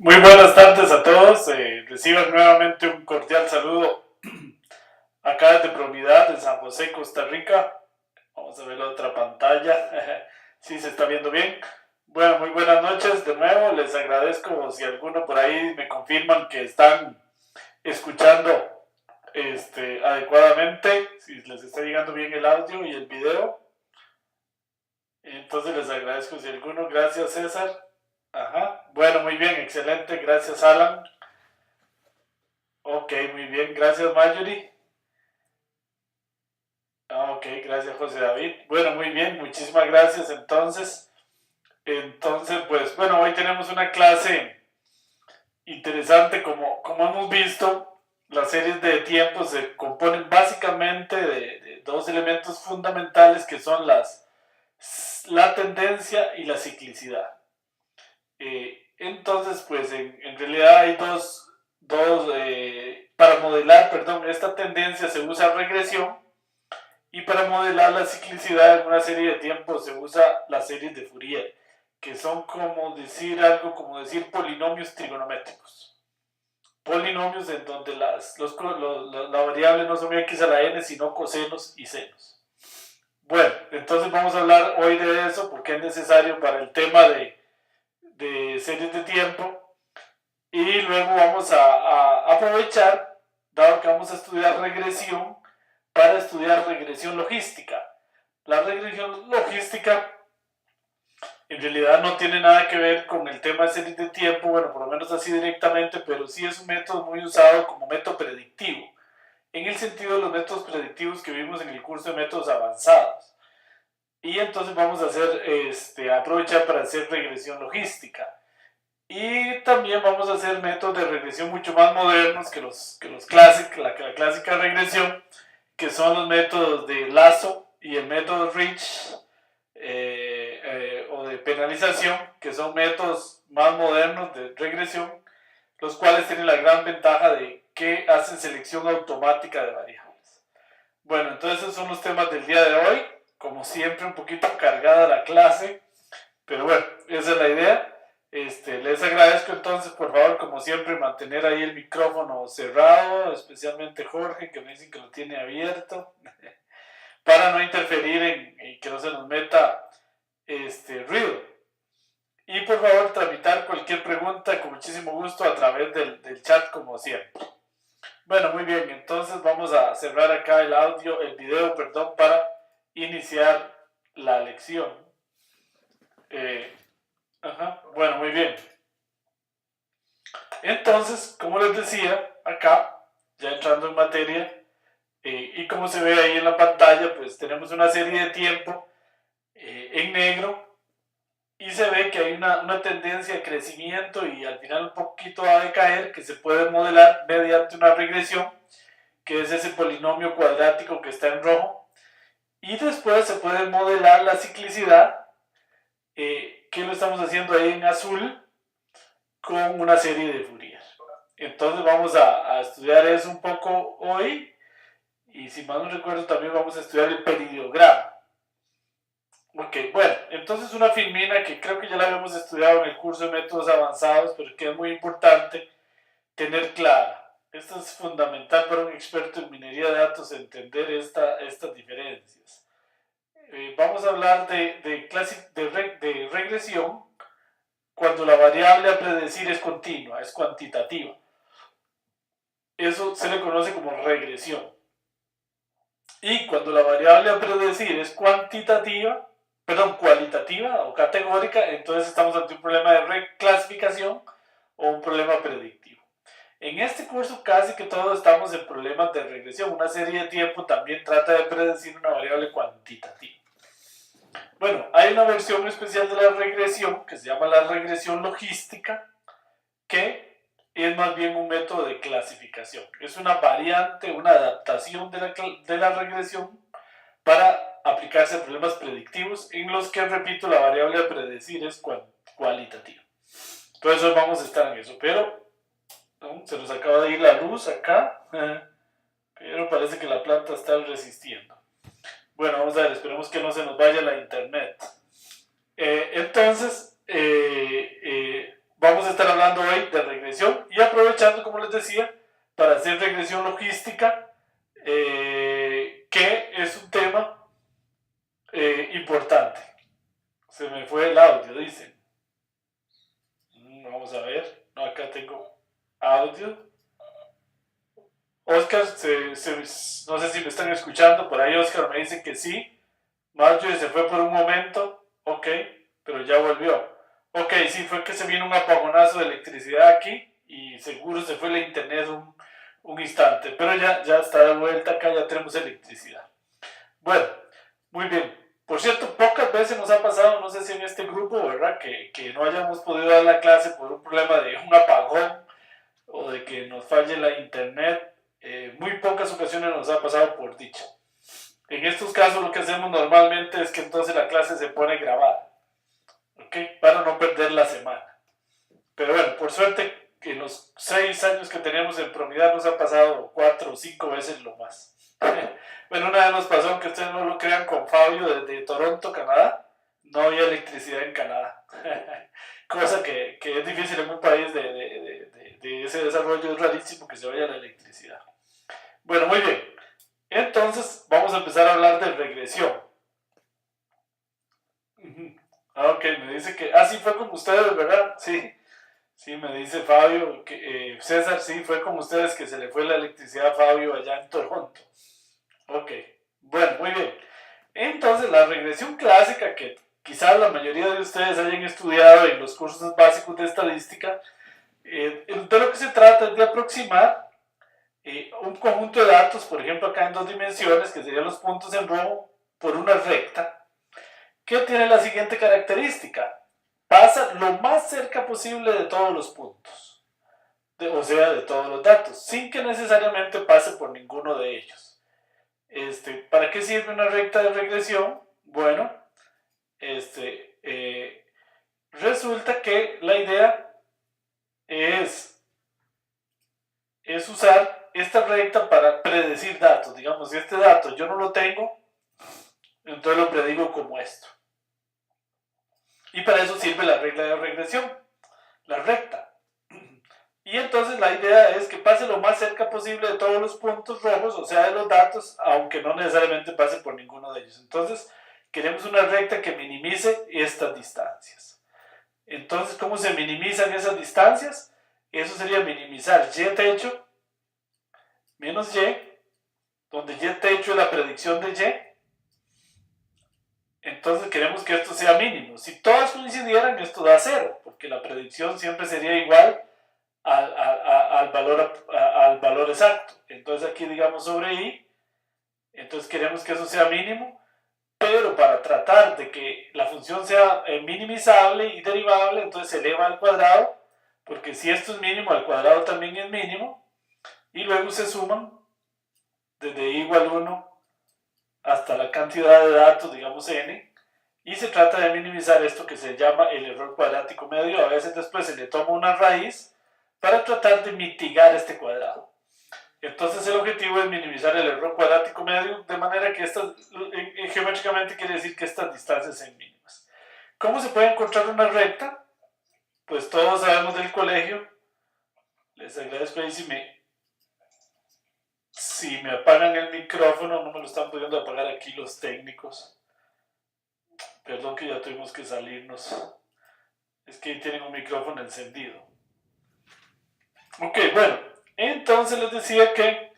Muy buenas tardes a todos. Reciban nuevamente un cordial saludo acá desde Prounidad, en San José, Costa Rica. Vamos a ver la otra pantalla. Sí, se está viendo bien. Bueno, muy buenas noches de nuevo. Les agradezco si alguno por ahí me confirman que están escuchando adecuadamente, si les está llegando bien el audio y el video. Entonces les agradezco si alguno. Gracias, César. Ajá. Bueno, muy bien, excelente. Gracias, Alan. Ok, muy bien. Gracias, Marjorie. Ok, gracias, José David. Bueno, muy bien. Muchísimas gracias. Entonces, pues, bueno, hoy tenemos una clase interesante. Como hemos visto, las series de tiempo se componen básicamente de dos elementos fundamentales que son la tendencia y la ciclicidad. Entonces, pues en realidad hay para modelar, perdón, esta tendencia se usa regresión y para modelar la ciclicidad en una serie de tiempo se usa las series de Fourier, que son como decir polinomios trigonométricos. Polinomios en donde la variable no son x a la n, sino cosenos y senos. Bueno, entonces vamos a hablar hoy de eso porque es necesario para el tema de series de tiempo. Y luego vamos a aprovechar, dado que vamos a estudiar regresión, para estudiar regresión logística. La regresión logística en realidad no tiene nada que ver con el tema de series de tiempo, bueno, por lo menos así directamente, pero sí es un método muy usado como método predictivo, en el sentido de los métodos predictivos que vimos en el curso de métodos avanzados. Y entonces vamos a aprovechar para hacer regresión logística. Y también vamos a hacer métodos de regresión mucho más modernos que los clásicos, la clásica regresión, que son los métodos de Lasso y el método Rich o de penalización, que son métodos más modernos de regresión, los cuales tienen la gran ventaja de que hacen selección automática de variables. Bueno, entonces esos son los temas del día de hoy. Como siempre, un poquito cargada la clase, pero bueno, esa es la idea. Les agradezco entonces, por favor, como siempre, mantener ahí el micrófono cerrado, especialmente Jorge, que me dicen que lo tiene abierto, para no interferir y que no se nos meta ruido. Y por favor, tramitar cualquier pregunta con muchísimo gusto a través del chat, como siempre. Bueno, muy bien, entonces vamos a cerrar acá el video, perdón, para iniciar la lección. Bueno, muy bien. Entonces, como les decía, acá, ya entrando en materia, y como se ve ahí en la pantalla, pues tenemos una serie de tiempo en negro, y se ve que hay una tendencia de crecimiento y al final un poquito va a decaer, que se puede modelar mediante una regresión, que es ese polinomio cuadrático que está en rojo, y después se puede modelar la ciclicidad, que lo estamos haciendo ahí en azul, con una serie de Fourier. Entonces vamos a estudiar eso un poco hoy, y si mal no recuerdo también vamos a estudiar el peridiograma. Ok, bueno, entonces una filmina que creo que ya la habíamos estudiado en el curso de métodos avanzados, pero que es muy importante tener clara. Esto es fundamental para un experto en minería de datos entender estas diferencias. Vamos a hablar de regresión cuando la variable a predecir es continua, es cuantitativa. Eso se le conoce como regresión. Y cuando la variable a predecir es cualitativa o categórica, entonces estamos ante un problema de reclasificación o un problema predictivo. En este curso casi que todos estamos en problemas de regresión. Una serie de tiempo también trata de predecir una variable cuantitativa. Bueno, hay una versión especial de la regresión que se llama la regresión logística, que es más bien un método de clasificación. Es una variante, una adaptación de la regresión para aplicarse a problemas predictivos en los que, repito, la variable a predecir es cualitativa. Entonces hoy vamos a estar en eso, pero ¿no? Se nos acaba de ir la luz acá, pero parece que la planta está resistiendo. Bueno, vamos a ver, esperemos que no se nos vaya la internet. Entonces, vamos a estar hablando hoy de regresión y aprovechando, como les decía, para hacer regresión logística, que es un tema importante. Se me fue el audio, dicen. Vamos a ver. No, acá tengo audio. Oscar, no sé si me están escuchando. Por ahí Oscar me dice que sí. Marjorie se fue por un momento. Ok, pero ya volvió. Ok, sí, fue que se vino un apagonazo de electricidad aquí y seguro se fue la internet un instante. Pero ya está de vuelta acá, ya tenemos electricidad. Bueno, muy bien. Por cierto, pocas veces nos ha pasado, no sé si en este grupo, ¿verdad? Que no hayamos podido dar la clase por un problema de un apagón o de que nos falle la internet. Muy pocas ocasiones nos ha pasado por dicha. En estos casos lo que hacemos normalmente es que entonces la clase se pone grabada, ¿ok? Para no perder la semana. Pero bueno, por suerte, en los 6 años que tenemos en Promidad nos ha pasado 4 o 5 veces lo más. Bueno, una vez nos pasó, aunque ustedes no lo crean, con Fabio desde Toronto, Canadá. No había electricidad en Canadá. Cosa que es difícil en un país de ese desarrollo, es rarísimo que se vaya la electricidad. Bueno, muy bien. Entonces, vamos a empezar a hablar de regresión. Ok, me dice que... sí fue con ustedes, ¿verdad? Sí, me dice Fabio, que César, sí, fue con ustedes que se le fue la electricidad a Fabio allá en Toronto. Ok, bueno, muy bien. Entonces, la regresión clásica, que quizás la mayoría de ustedes hayan estudiado en los cursos básicos de estadística, de lo que se trata es de aproximar un conjunto de datos, por ejemplo acá en 2 dimensiones, que serían los puntos en rojo, por una recta, que tiene la siguiente característica: pasa lo más cerca posible de todos los puntos, o sea, de todos los datos, sin que necesariamente pase por ninguno de ellos. ¿Para qué sirve una recta de regresión? Bueno, resulta que la idea es usar esta recta para predecir datos. Digamos, si este dato yo no lo tengo, entonces lo predigo como esto. Y para eso sirve la regla de regresión, la recta. Y entonces la idea es que pase lo más cerca posible de todos los puntos rojos, o sea, de los datos, aunque no necesariamente pase por ninguno de ellos. Entonces, queremos una recta que minimice estas distancias. Entonces, ¿cómo se minimizan esas distancias? Eso sería minimizar y techo menos y, donde y techo es la predicción de y. Entonces queremos que esto sea mínimo. Si todas coincidieran, esto da 0, porque la predicción siempre sería igual al valor exacto. Entonces aquí digamos sobre i, entonces queremos que eso sea mínimo, pero para tratar de que la función sea minimizable y derivable, entonces se eleva al cuadrado, porque si esto es mínimo, al cuadrado también es mínimo, y luego se suman desde i igual 1 hasta la cantidad de datos, digamos n, y se trata de minimizar esto que se llama el error cuadrático medio. A veces después se le toma una raíz para tratar de mitigar este cuadrado. Entonces el objetivo es minimizar el error cuadrático medio, de manera que geométricamente quiere decir que estas distancias sean mínimas. ¿Cómo se puede encontrar una recta? Pues todos sabemos del colegio. Les agradezco ahí si me apagan el micrófono. No me lo están pudiendo apagar aquí los técnicos. Perdón que ya tuvimos que salirnos. Es que tienen un micrófono encendido. Ok, bueno. Entonces les decía que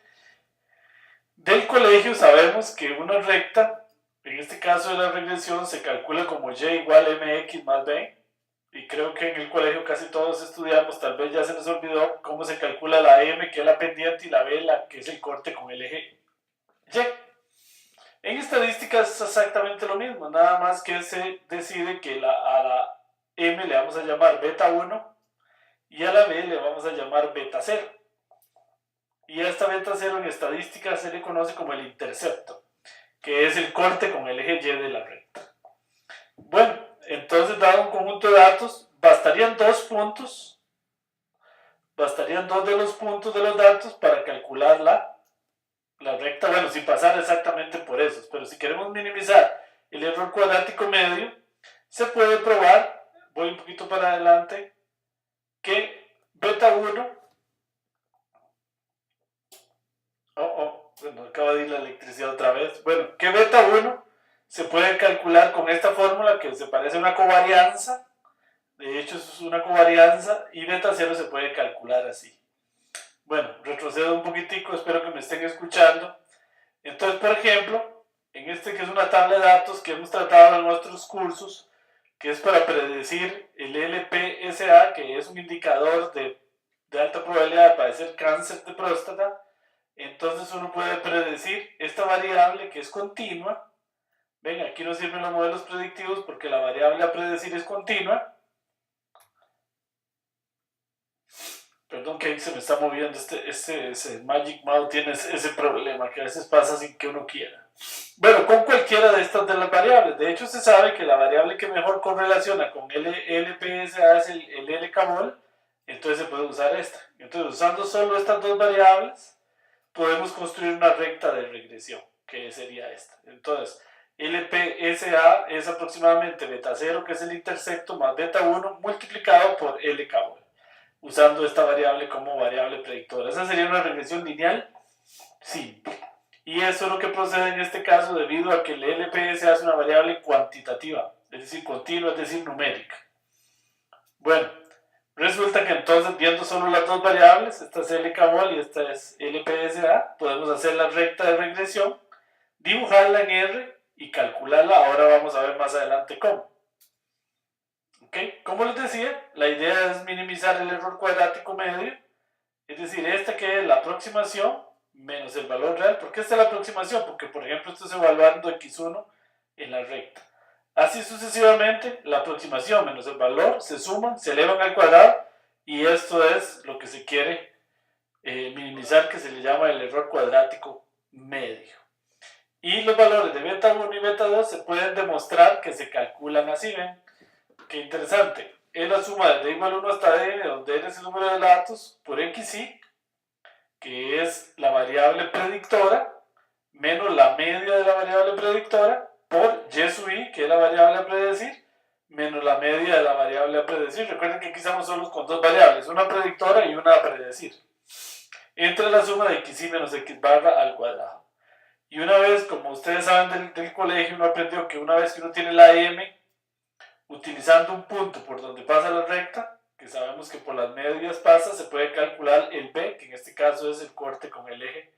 del colegio sabemos que una recta, en este caso de la regresión, se calcula como y igual mx más b. Y creo que en el colegio casi todos estudiamos, tal vez ya se les olvidó cómo se calcula la m, que es la pendiente, y la b, que es el corte con el eje y. En estadística es exactamente lo mismo, nada más que se decide que a la m le vamos a llamar beta 1 y a la b le vamos a llamar beta 0. Y a esta beta 0 en estadística se le conoce como el intercepto, que es el corte con el eje y de la recta. Bueno, entonces dado un conjunto de datos, bastarían 2 puntos, bastarían 2 de los puntos de los datos para calcular la recta, bueno, sin pasar exactamente por esos, pero si queremos minimizar el error cuadrático medio, se puede probar, voy un poquito para adelante, que beta 1, bueno, acaba de ir la electricidad otra vez, bueno, que beta 1 se puede calcular con esta fórmula que se parece a una covarianza, de hecho eso es una covarianza, y beta 0 se puede calcular así. Bueno, retrocedo un poquitico, espero que me estén escuchando. Entonces, por ejemplo, en este que es una tabla de datos que hemos tratado en nuestros cursos, que es para predecir el LPSA, que es un indicador de alta probabilidad de padecer cáncer de próstata. Entonces uno puede predecir esta variable que es continua. Ven, aquí no sirven los modelos predictivos porque la variable a predecir es continua. Perdón que ahí se me está moviendo ese Magic Mouse tiene ese problema que a veces pasa sin que uno quiera. Bueno, con cualquiera de estas de las variables. De hecho, se sabe que la variable que mejor correlaciona con el LPSA es el L-Camol. Entonces se puede usar esta. Entonces, usando solo estas dos variables, podemos construir una recta de regresión, que sería esta. Entonces, LPSA es aproximadamente beta 0, que es el intersecto, más beta 1 multiplicado por L-Camol, usando esta variable como variable predictora. Esa sería una regresión lineal simple. Y eso es lo que procede en este caso debido a que el LPSA es una variable cuantitativa, es decir, continua, es decir, numérica. Bueno, resulta que entonces, viendo solo las dos variables, esta es L-Camol y esta es LPSA, podemos hacer la recta de regresión, dibujarla en R y calcularla. Ahora vamos a ver más adelante cómo. ¿Okay? Como les decía, la idea es minimizar el error cuadrático medio, es decir, esta que es la aproximación menos el valor real. ¿Por qué esta es la aproximación? Porque, por ejemplo, esto es evaluando x1 en la recta. Así sucesivamente, la aproximación menos el valor se suman, se elevan al cuadrado, y esto es lo que se quiere minimizar, que se le llama el error cuadrático medio. Y los valores de beta 1 y beta 2 se pueden demostrar que se calculan así, ¿ven? Qué interesante. Es la suma de igual 1 hasta n, donde n es el número de datos, por xi, que es la variable predictora, menos la media de la variable predictora, por y sub i, que es la variable a predecir, menos la media de la variable a predecir. Recuerden que aquí estamos solo con dos variables, una predictora y una a predecir, entre la suma de xi menos x barra al cuadrado. Y una vez, como ustedes saben del colegio, uno aprendió que una vez que uno tiene la m, utilizando un punto por donde pasa la recta, que sabemos que por las medias pasa, se puede calcular el b, que en este caso es el corte con el eje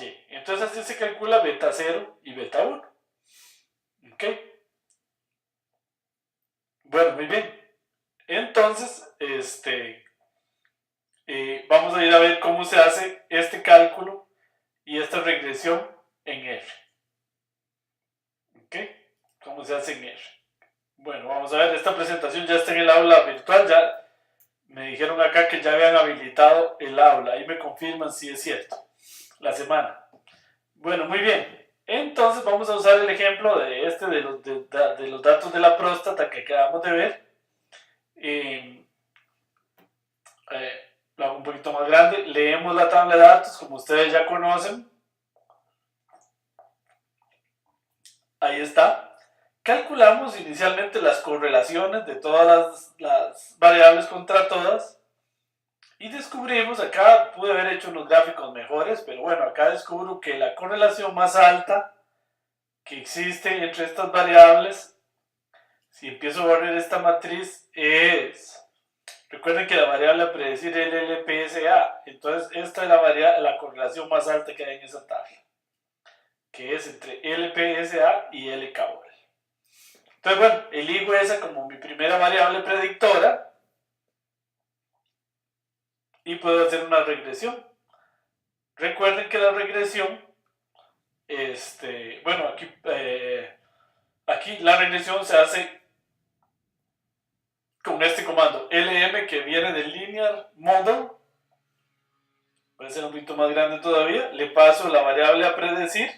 y. Entonces así se calcula beta 0 y beta 1. ¿Ok? Bueno, muy bien. Entonces, vamos a ir a ver cómo se hace este cálculo y esta regresión en R. ¿Ok? ¿Cómo se hace en R? Bueno, vamos a ver, esta presentación ya está en el aula virtual, ya me dijeron acá que ya habían habilitado el aula, ahí me confirman si es cierto, la semana. Bueno, muy bien, entonces vamos a usar el ejemplo de los datos de la próstata que acabamos de ver. Lo hago un poquito más grande, leemos la tabla de datos como ustedes ya conocen, ahí está. Calculamos inicialmente las correlaciones de todas las variables contra todas y descubrimos, acá pude haber hecho unos gráficos mejores, pero bueno, acá descubro que la correlación más alta que existe entre estas variables, si empiezo a barrer esta matriz, recuerden que la variable a predecir es el LPSA, entonces esta es la correlación más alta que hay en esa tabla, que es entre LPSA y L-Camol. Entonces, bueno, elijo esa como mi primera variable predictora y puedo hacer una regresión. Recuerden que la regresión, bueno, aquí la regresión se hace con este comando LM, que viene del Linear Model. Puede ser un poquito más grande todavía. Le paso la variable a predecir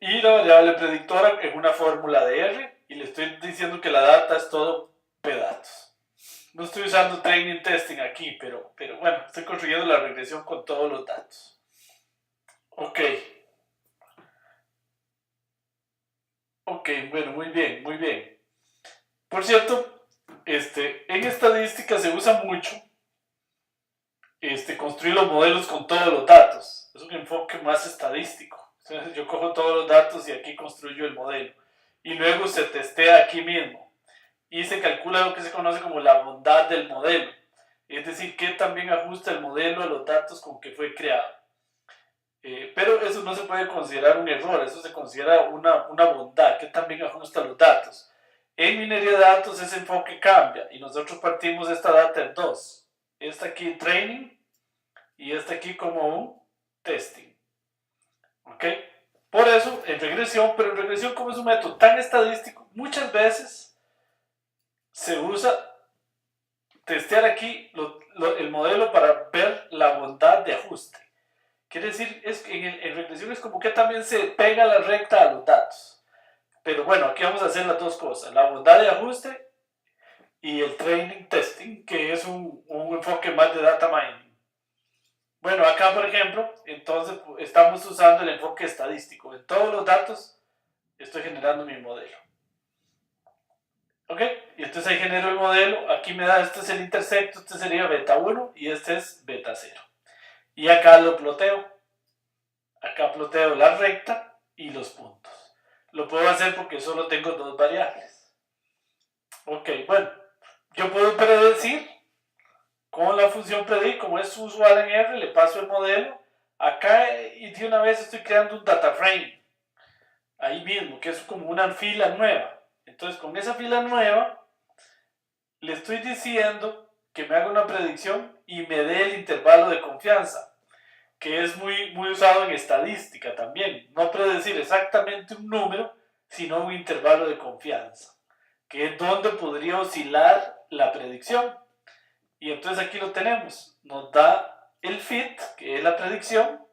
y la variable predictora en una fórmula de R, y le estoy diciendo que la data es todo p-datos. No estoy usando training testing aquí, pero bueno, estoy construyendo la regresión con todos los datos. Ok, bueno, muy bien, muy bien. Por cierto, En estadística se usa mucho construir los modelos con todos los datos. Es un enfoque más estadístico. Entonces, yo cojo todos los datos y aquí construyo el modelo. Y luego se testea aquí mismo. Y se calcula lo que se conoce como la bondad del modelo. Es decir, qué también ajusta el modelo a los datos con que fue creado. Pero eso no se puede considerar un error, eso se considera una bondad, que también ajusta los datos. En minería de datos ese enfoque cambia y nosotros partimos esta data en dos. Esta aquí training y esta aquí como un testing. ¿Ok? Por eso en regresión, pero en regresión como es un método tan estadístico, muchas veces se usa testear aquí el modelo para ver la bondad de ajuste. Quiere decir, es que en regresión es como que también se pega la recta a los datos. Pero bueno, aquí vamos a hacer las dos cosas, la bondad de ajuste y el training testing, que es un enfoque más de data mining. Bueno, acá por ejemplo, entonces estamos usando el enfoque estadístico. En todos los datos estoy generando mi modelo. ¿Ok? Y entonces ahí genero el modelo, aquí me da, este es el intersecto, este sería beta 1 y este es beta 0. Y acá lo ploteo. Acá ploteo la recta y los puntos. Lo puedo hacer porque solo tengo dos variables. Ok, bueno, yo puedo predecir con la función predict, como es usual en R, le paso el modelo. Acá y de una vez estoy creando un data frame. Ahí mismo, que es como una fila nueva. Entonces con esa fila nueva le estoy diciendo que me haga una predicción y me dé el intervalo de confianza, que es muy usado en estadística también. No predecir exactamente un número, sino un intervalo de confianza, que es donde podría oscilar la predicción. Y entonces aquí lo tenemos. Nos da el fit, que es la predicción,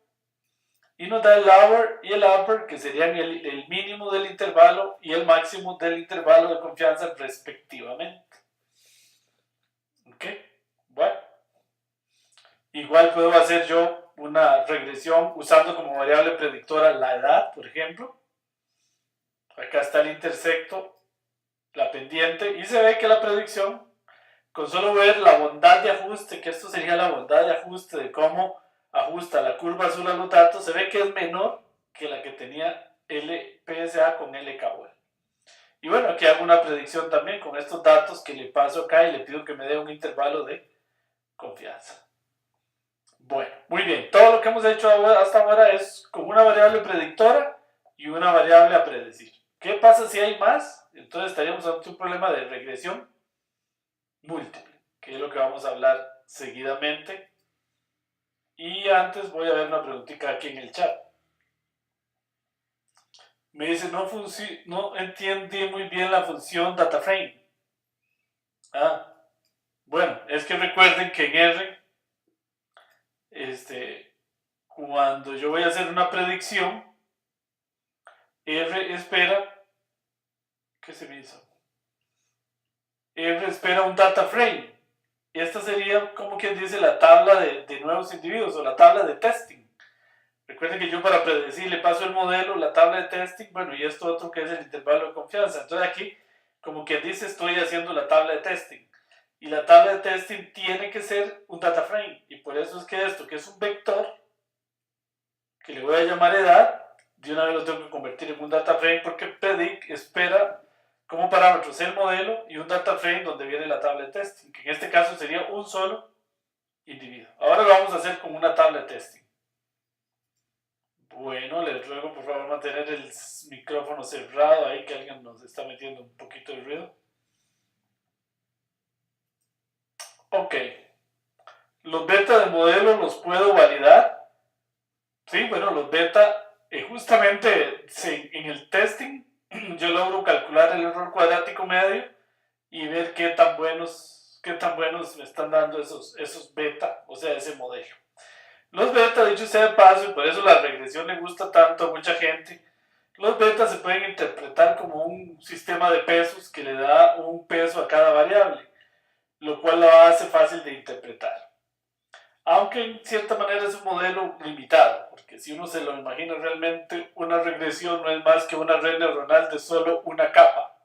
y nos da el lower y el upper, que serían el mínimo del intervalo y el máximo del intervalo de confianza respectivamente. ¿Ok? Bueno. Igual puedo hacer yo una regresión usando como variable predictora la edad, por ejemplo. Acá está el intersecto, la pendiente, y se ve que la predicción, con solo ver la bondad de ajuste, que esto sería la bondad de ajuste de cómo ajusta la curva azul a los datos, se ve que es menor que la que tenía LPSA con LKWL. Y bueno, aquí hago una predicción también con estos datos que le paso acá y le pido que me dé un intervalo de confianza. Bueno, muy bien. Todo lo que hemos hecho hasta ahora es con una variable predictora y una variable a predecir. ¿Qué pasa si hay más? Entonces estaríamos ante un problema de regresión múltiple, que es lo que vamos a hablar seguidamente. Y antes voy a ver una preguntita aquí en el chat. Me dice, no entiendí muy bien la función DataFrame. Bueno, es que recuerden que en R, cuando yo voy a hacer una predicción, R espera, ¿qué se me hizo? R espera un data frame. Esta sería como quien dice la tabla de nuevos individuos o la tabla de testing. Recuerden que yo para predecir le paso el modelo, la tabla de testing, bueno, y esto otro que es el intervalo de confianza. Entonces aquí, como quien dice, estoy haciendo la tabla de testing. Y la tabla de testing tiene que ser un data frame. Y por eso es que esto, que es un vector, que le voy a llamar edad, de una vez lo tengo que convertir en un data frame porque predict espera como parámetros el modelo y un data frame donde viene la tabla de testing, que en este caso sería un solo individuo. Ahora lo vamos a hacer con una tabla de testing. Bueno, les ruego por favor mantener el micrófono cerrado ahí, que alguien nos está metiendo un poquito de ruido. Ok. Los beta de modelo los puedo validar. Sí, bueno, los beta, justamente en el testing, yo logro calcular el error cuadrático medio y ver qué tan buenos me están dando esos beta, o sea, ese modelo. Los beta, dicho sea de paso, y por eso la regresión le gusta tanto a mucha gente, los beta se pueden interpretar como un sistema de pesos que le da un peso a cada variable, lo cual lo hace fácil de interpretar. Aunque en cierta manera es un modelo limitado, porque si uno se lo imagina realmente, una regresión no es más que una red neuronal de solo una capa.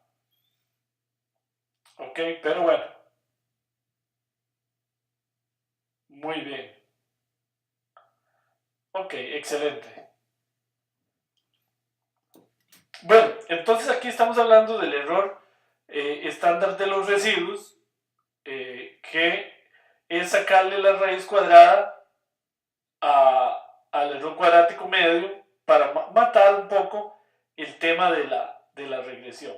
Ok, pero bueno, muy bien. Ok, excelente. Bueno, entonces aquí estamos hablando del error estándar de los residuos, que es sacarle la raíz cuadrada al error cuadrático medio para matar un poco el tema de la regresión.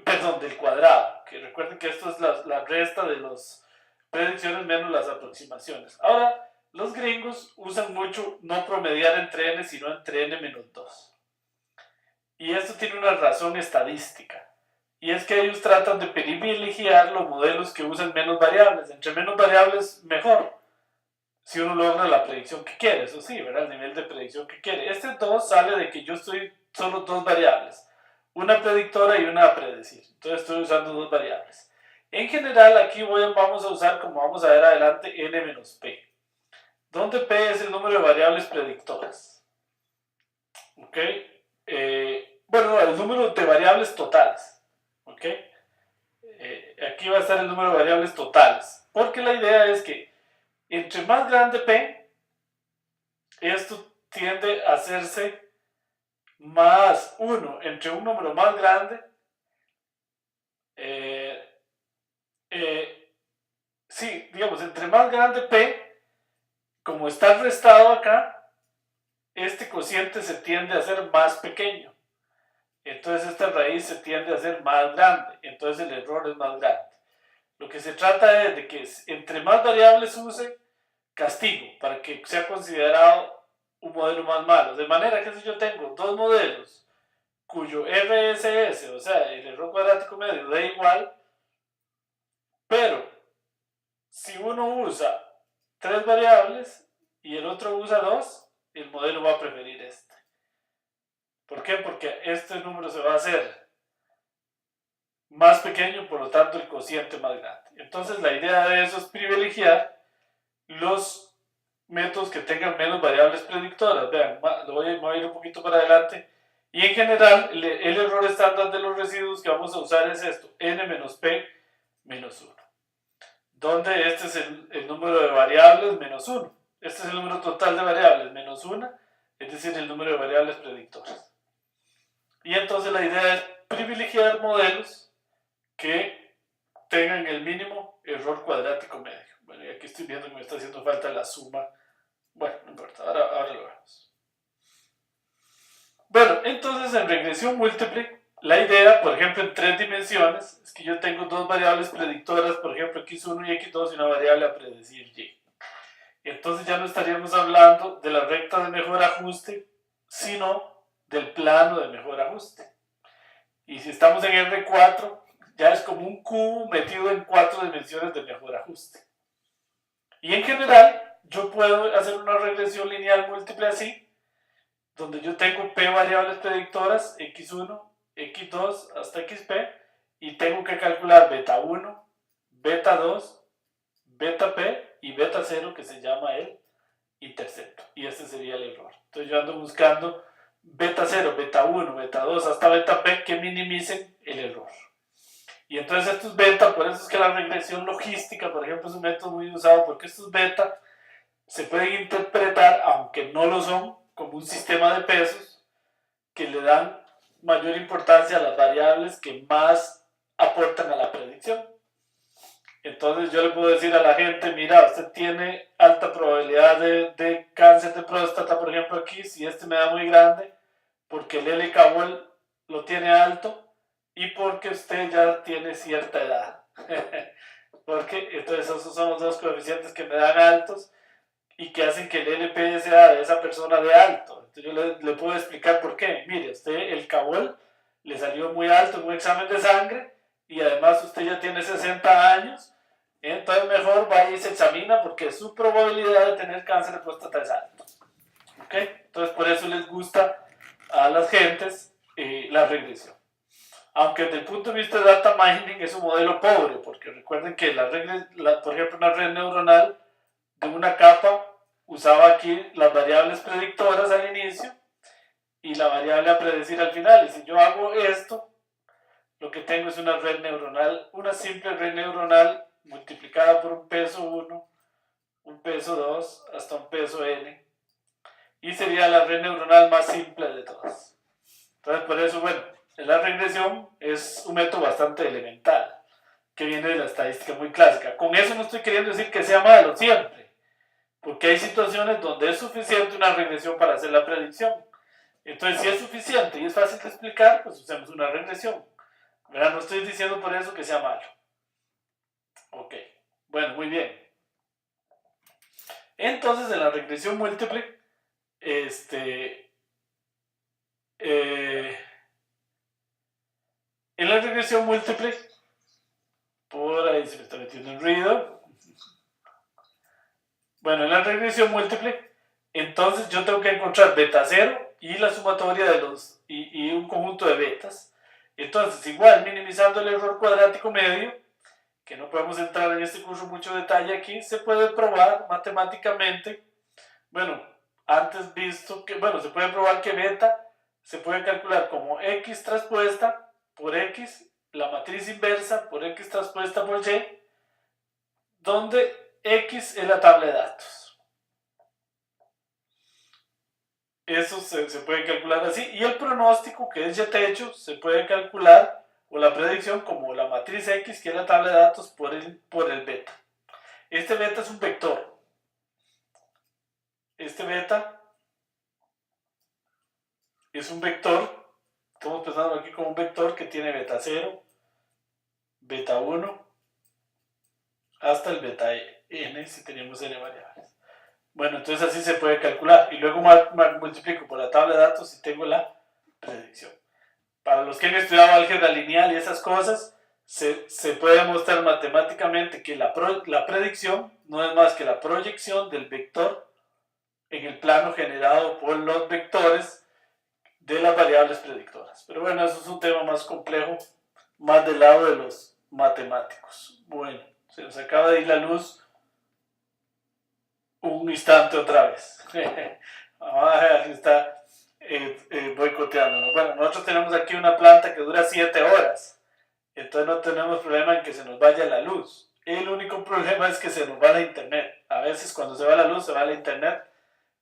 Perdón, del cuadrado, que recuerden que esto es la resta de las predicciones menos las aproximaciones. Ahora, los gringos usan mucho no promediar entre n, sino entre n-2. Y esto tiene una razón estadística. Y es que ellos tratan de privilegiar los modelos que usan menos variables. Entre menos variables, mejor. Si uno logra la predicción que quiere, eso sí, ¿verdad? El nivel de predicción que quiere. Este 2 sale de que yo estoy solo dos variables. Una predictora y una a predecir. Entonces estoy usando dos variables. En general, aquí vamos a usar, como vamos a ver adelante, n-p. Donde p es el número de variables predictoras. ¿Ok? Bueno, el número de variables totales. ¿Ok? Aquí va a estar el número de variables totales. Porque la idea es que entre más grande p, esto tiende a hacerse más 1 entre un número más grande. Sí, digamos, entre más grande p, como está restado acá, este cociente se tiende a hacer más pequeño. Entonces esta raíz se tiende a hacer más grande. Entonces el error es más grande. Lo que se trata es de que entre más variables use, castigo, para que sea considerado un modelo más malo. De manera que si yo tengo dos modelos cuyo RSS, o sea, el error cuadrático medio, da igual, pero si uno usa tres variables y el otro usa dos, el modelo va a preferir este. ¿Por qué? Porque este número se va a hacer más pequeño, por lo tanto el cociente más grande. Entonces la idea de eso es privilegiar los métodos que tengan menos variables predictoras. Vean, lo voy a ir un poquito para adelante. Y en general, el error estándar de los residuos que vamos a usar es esto, n-p menos 1. Donde este es el número de variables menos 1. Este es el número total de variables menos 1, es decir, el número de variables predictoras. Y entonces la idea es privilegiar modelos que tengan el mínimo error cuadrático medio. Bueno, y aquí estoy viendo que me está haciendo falta la suma. Bueno, no importa, ahora lo vemos. Bueno, entonces en regresión múltiple, la idea, por ejemplo, en tres dimensiones, es que yo tengo dos variables predictoras, por ejemplo, x1 y x2, y una variable a predecir y. Entonces ya no estaríamos hablando de la recta de mejor ajuste, sino del plano de mejor ajuste. Y si estamos en R4, ya es como un cubo metido en 4 dimensiones de mejor ajuste. Y en general, yo puedo hacer una regresión lineal múltiple así, donde yo tengo p variables predictoras, x1, x2 hasta xp, y tengo que calcular beta 1, beta 2, beta p y beta 0, que se llama el intercepto. Y este sería el error. Entonces yo ando buscando beta 0, beta 1, beta 2 hasta beta p que minimicen el error. Y entonces estos beta, por eso es que la regresión logística, por ejemplo, es un método muy usado, porque estos beta se pueden interpretar, aunque no lo son, como un sistema de pesos que le dan mayor importancia a las variables que más aportan a la predicción. Entonces yo le puedo decir a la gente, mira, usted tiene alta probabilidad de cáncer de próstata, por ejemplo aquí, si este me da muy grande, porque el LKWL lo tiene alto y porque usted ya tiene cierta edad. Porque entonces esos son los dos coeficientes que me dan altos y que hacen que el LPSA de esa persona de alto. Entonces yo le puedo explicar por qué. Mire, usted el KWL le salió muy alto en un examen de sangre y además usted ya tiene 60 años, entonces mejor vaya y se examina porque su probabilidad de tener cáncer de próstata es alta. ¿Okay? Entonces por eso les gusta a las gentes la regresión. Aunque desde el punto de vista de data mining es un modelo pobre, porque recuerden que por ejemplo una red neuronal de una capa usaba aquí las variables predictoras al inicio y la variable a predecir al final. Y si yo hago esto, lo que tengo es una red neuronal, una simple red neuronal multiplicada por un peso 1, un peso 2, hasta un peso n, y sería la red neuronal más simple de todas. Entonces, por eso, bueno, la regresión es un método bastante elemental, que viene de la estadística muy clásica. Con eso no estoy queriendo decir que sea malo siempre, porque hay situaciones donde es suficiente una regresión para hacer la predicción. Entonces, si es suficiente y es fácil de explicar, pues usemos una regresión. ¿Verdad? No estoy diciendo por eso que sea malo. Ok, bueno, muy bien. Entonces, en la regresión múltiple, en la regresión múltiple, por ahí se me está metiendo un ruido. Bueno, en la regresión múltiple, entonces yo tengo que encontrar beta 0 y la sumatoria de los y un conjunto de betas. Entonces, igual, minimizando el error cuadrático medio, que no podemos entrar en este curso mucho detalle aquí, se puede probar matemáticamente, bueno, antes visto que, bueno, se puede probar que beta se puede calcular como x traspuesta por x, la matriz inversa por x traspuesta por y, donde x es la tabla de datos. Eso se puede calcular así. Y el pronóstico, que es y techo, se puede calcular, o la predicción, como la matriz x, que es la tabla de datos, por el beta. Este beta es un vector. Este beta es un vector. Estamos pensando aquí como un vector que tiene beta 0, beta 1, hasta el beta n, si tenemos n variables. Bueno, entonces así se puede calcular. Y luego multiplico por la tabla de datos y tengo la predicción. Para los que han estudiado álgebra lineal y esas cosas, se puede demostrar matemáticamente que la predicción no es más que la proyección del vector en el plano generado por los vectores de las variables predictoras. Pero bueno, eso es un tema más complejo, más del lado de los matemáticos. Bueno, se nos acaba de ir la luz un instante otra vez. Vamos a ver si está boicoteándonos. Bueno, nosotros tenemos aquí una planta que dura 7 horas. Entonces no tenemos problema en que se nos vaya la luz. El único problema es que se nos va la internet. A veces cuando se va la luz se va la internet.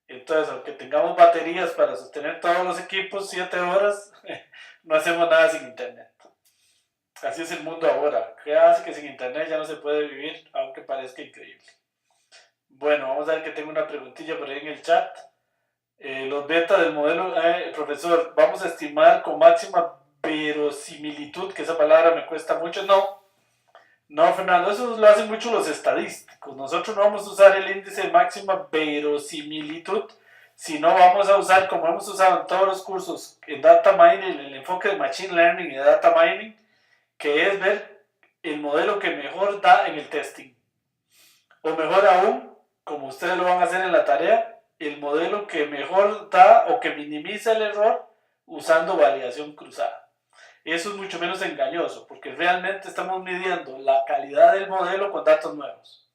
Entonces, aunque tengamos baterías para sostener todos los equipos 7 horas, no hacemos nada sin internet. Así es el mundo ahora. ¿Qué hace que sin internet ya no se puede vivir? Aunque parezca increíble. Bueno, vamos a ver que tengo una preguntilla por ahí en el chat. Los beta del modelo, profesor, vamos a estimar con máxima verosimilitud, que esa palabra me cuesta mucho. No, Fernando, eso lo hacen mucho los estadísticos. Nosotros no vamos a usar el índice de máxima verosimilitud, sino vamos a usar, como hemos usado en todos los cursos en Data Mining, el enfoque de Machine Learning y de Data Mining, que es ver el modelo que mejor da en el testing. O mejor aún, como ustedes lo van a hacer en la tarea, el modelo que mejor da o que minimiza el error usando validación cruzada. Eso es mucho menos engañoso, porque realmente estamos midiendo la calidad del modelo con datos nuevos.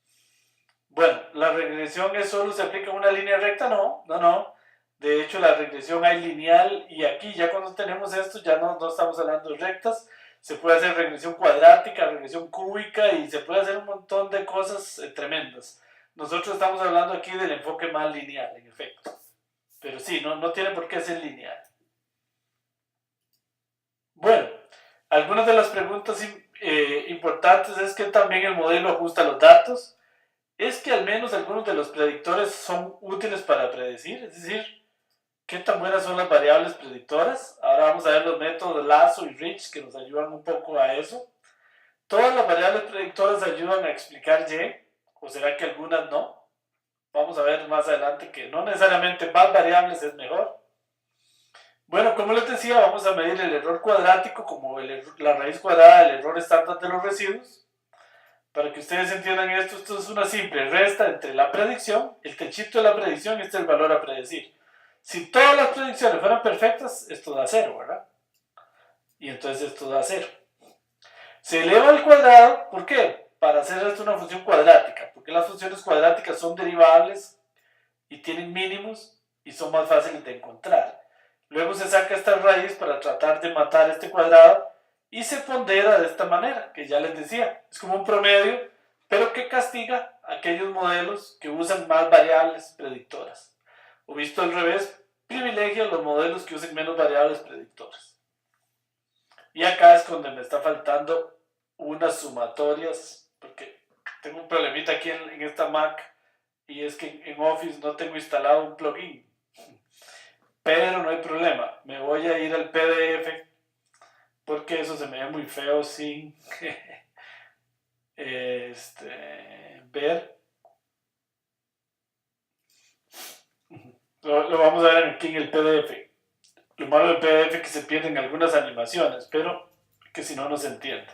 Bueno, ¿la regresión solo se aplica en una línea recta? No. De hecho, la regresión hay lineal, y aquí ya cuando tenemos esto ya no estamos hablando de rectas. Se puede hacer regresión cuadrática, regresión cúbica, y se puede hacer un montón de cosas tremendas. Nosotros estamos hablando aquí del enfoque más lineal, en efecto. Pero sí, no tiene por qué ser lineal. Bueno, algunas de las preguntas importantes es que también el modelo ajusta los datos. Es que al menos algunos de los predictores son útiles para predecir, es decir, ¿qué tan buenas son las variables predictoras? Ahora vamos a ver los métodos Lasso y Rich que nos ayudan un poco a eso. ¿Todas las variables predictoras ayudan a explicar Y? ¿O será que algunas no? Vamos a ver más adelante que no necesariamente más variables es mejor. Bueno, como les decía, vamos a medir el error cuadrático como la raíz cuadrada del error estándar de los residuos. Para que ustedes entiendan esto es una simple resta entre la predicción, el techito de la predicción, y este es el valor a predecir. Si todas las predicciones fueran perfectas, esto da 0, ¿verdad? Y entonces esto da 0. Se eleva al cuadrado, ¿por qué? Para hacer esto una función cuadrática, porque las funciones cuadráticas son derivables y tienen mínimos y son más fáciles de encontrar. Luego se saca esta raíz para tratar de matar este cuadrado y se pondera de esta manera, que ya les decía, es como un promedio, pero que castiga a aquellos modelos que usan más variables predictoras. O visto al revés, privilegia los modelos que usen menos variables predictoras. Y acá es donde me está faltando unas sumatorias, porque tengo un problemita aquí en esta Mac, y es que en Office no tengo instalado un plugin. Pero no hay problema, me voy a ir al PDF, porque eso se me ve muy feo sin ver. Lo vamos a ver aquí en el PDF. Lo malo del PDF es que se pierden algunas animaciones, pero que si no, no se entiende.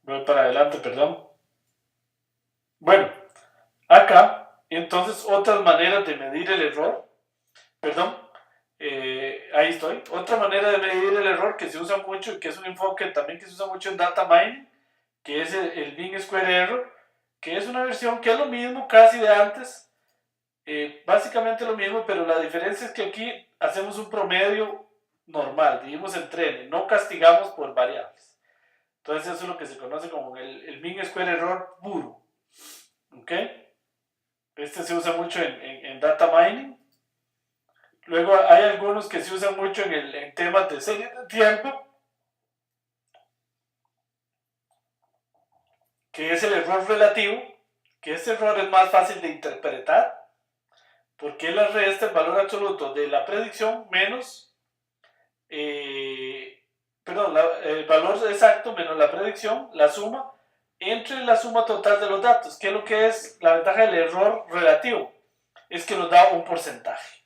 Voy para adelante, perdón. Bueno, acá, entonces, otras maneras de medir el error. Perdón, ahí estoy. Otra manera de medir el error que se usa mucho y que es un enfoque también que se usa mucho en data mining, que es el mean square error, que es una versión que es lo mismo casi de antes, básicamente lo mismo, pero la diferencia es que aquí hacemos un promedio normal, dividimos en trenes, no castigamos por variables. Entonces eso es lo que se conoce como el mean square error puro. ¿Ok? Este se usa mucho en data mining. Luego hay algunos que se usan mucho en temas de serie de tiempo, que es el error relativo, que este error es más fácil de interpretar, porque él resta el valor absoluto de la predicción menos, el valor exacto menos la predicción, la suma, entre la suma total de los datos. ¿Qué es lo que es la ventaja del error relativo? Es que nos da un porcentaje.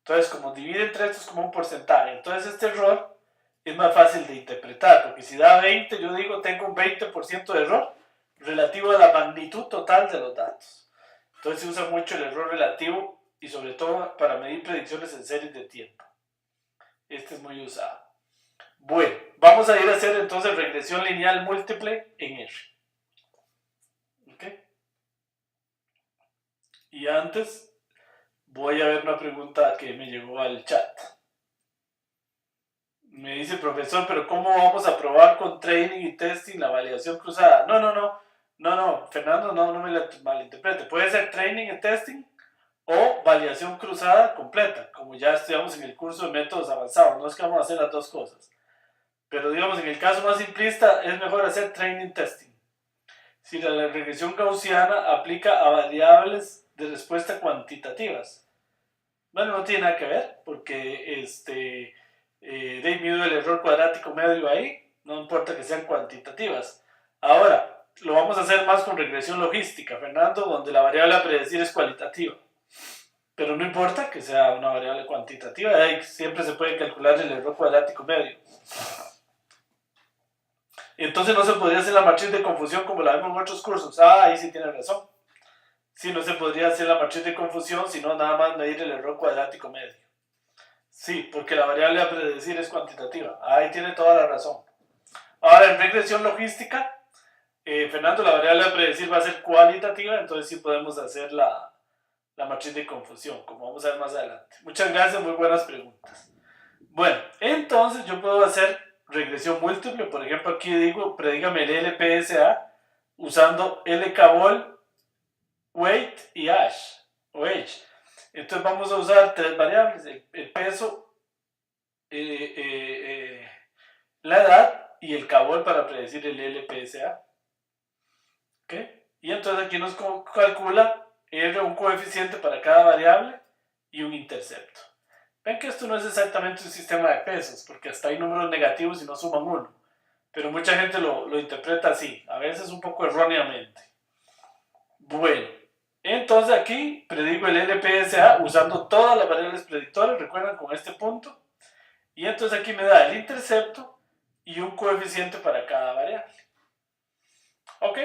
Entonces, como divide entre estos como un porcentaje, entonces este error es más fácil de interpretar, porque si da 20, yo digo tengo un 20% de error relativo a la magnitud total de los datos. Entonces se usa mucho el error relativo y sobre todo para medir predicciones en series de tiempo. Este es muy usado. Bueno, vamos a ir a hacer entonces regresión lineal múltiple en R. ¿Ok? Y antes voy a ver una pregunta que me llegó al chat. Me dice, profesor, pero ¿cómo vamos a probar con training y testing la validación cruzada? No, Fernando, no me malinterprete. Puede ser training y testing o validación cruzada completa, como ya estudiamos en el curso de métodos avanzados. No es que vamos a hacer las dos cosas. Pero digamos, en el caso más simplista, es mejor hacer training testing. Si la regresión gaussiana aplica a variables de respuesta cuantitativas. Bueno, no tiene nada que ver, porque mido el error cuadrático medio ahí, no importa que sean cuantitativas. Ahora, lo vamos a hacer más con regresión logística, Fernando, donde la variable a predecir es cualitativa. Pero no importa que sea una variable cuantitativa, ahí siempre se puede calcular el error cuadrático medio. Entonces no se podría hacer la matriz de confusión como la vemos en otros cursos. Ahí sí tiene razón. Sí, no se podría hacer la matriz de confusión, sino nada más medir el error cuadrático medio. Sí, porque la variable a predecir es cuantitativa. Ahí tiene toda la razón. Ahora, en regresión logística, Fernando, la variable a predecir va a ser cualitativa, entonces sí podemos hacer la matriz de confusión, como vamos a ver más adelante. Muchas gracias, muy buenas preguntas. Bueno, entonces yo puedo hacer regresión múltiple. Por ejemplo, aquí digo, predígame el LPSA usando LKBOL, weight y hash, o age. Entonces vamos a usar tres variables, el peso, la edad y el cabol para predecir el LPSA. ¿Okay? Y entonces aquí nos calcula R un coeficiente para cada variable y un intercepto. Ven que esto no es exactamente un sistema de pesos, porque hasta hay números negativos y no suman uno. Pero mucha gente lo interpreta así, a veces un poco erróneamente. Bueno, entonces aquí predigo el LPSA usando todas las variables predictoras, recuerdan, con este punto. Y entonces aquí me da el intercepto y un coeficiente para cada variable. Ok,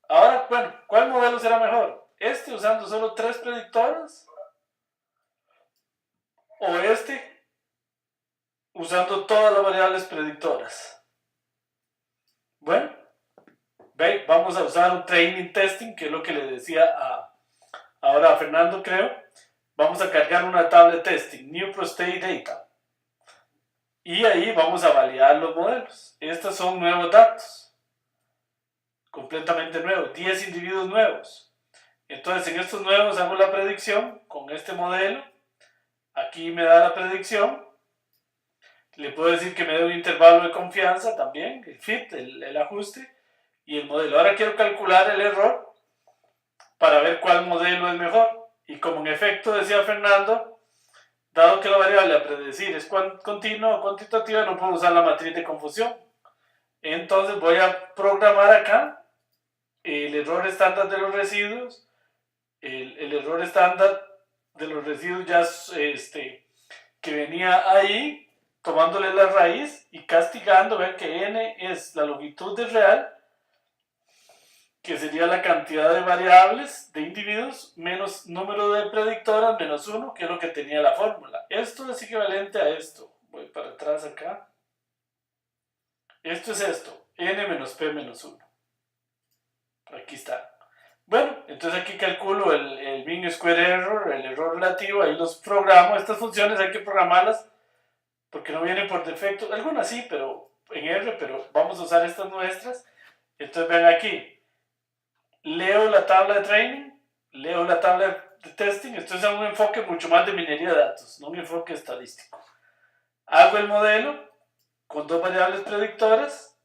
ahora, bueno, ¿cuál modelo será mejor? ¿Este usando solo 3 predictores? ¿O este usando todas las variables predictoras? Bueno, vamos a usar un training testing, que es lo que le decía ahora a Fernando, creo. Vamos a cargar una tabla de testing, new prostate data. Y ahí vamos a validar los modelos. Estos son nuevos datos, completamente nuevos, 10 individuos nuevos. Entonces en estos nuevos hago la predicción con este modelo. Aquí me da la predicción. Le puedo decir que me dé un intervalo de confianza también, el fit, el ajuste y el modelo. Ahora quiero calcular el error para ver cuál modelo es mejor. Y como en efecto decía Fernando, dado que la variable a predecir es continua o cuantitativa, no puedo usar la matriz de confusión. Entonces voy a programar acá el error estándar de los residuos, el error estándar de los residuos ya que venía ahí, tomándole la raíz y castigando. Vean que n es la longitud del real, que sería la cantidad de variables de individuos menos número de predictoras menos 1, que es lo que tenía la fórmula. Esto es equivalente a esto. Voy para atrás acá. Esto es esto, n menos p menos 1. Aquí está. Bueno, entonces aquí calculo el mean square error, el error relativo, ahí los programo. Estas funciones hay que programarlas porque no vienen por defecto. Algunas sí, pero en R, pero vamos a usar estas nuestras. Entonces ven aquí. Leo la tabla de training, leo la tabla de testing. Esto es un enfoque mucho más de minería de datos, no un enfoque estadístico. Hago el modelo con dos variables predictoras.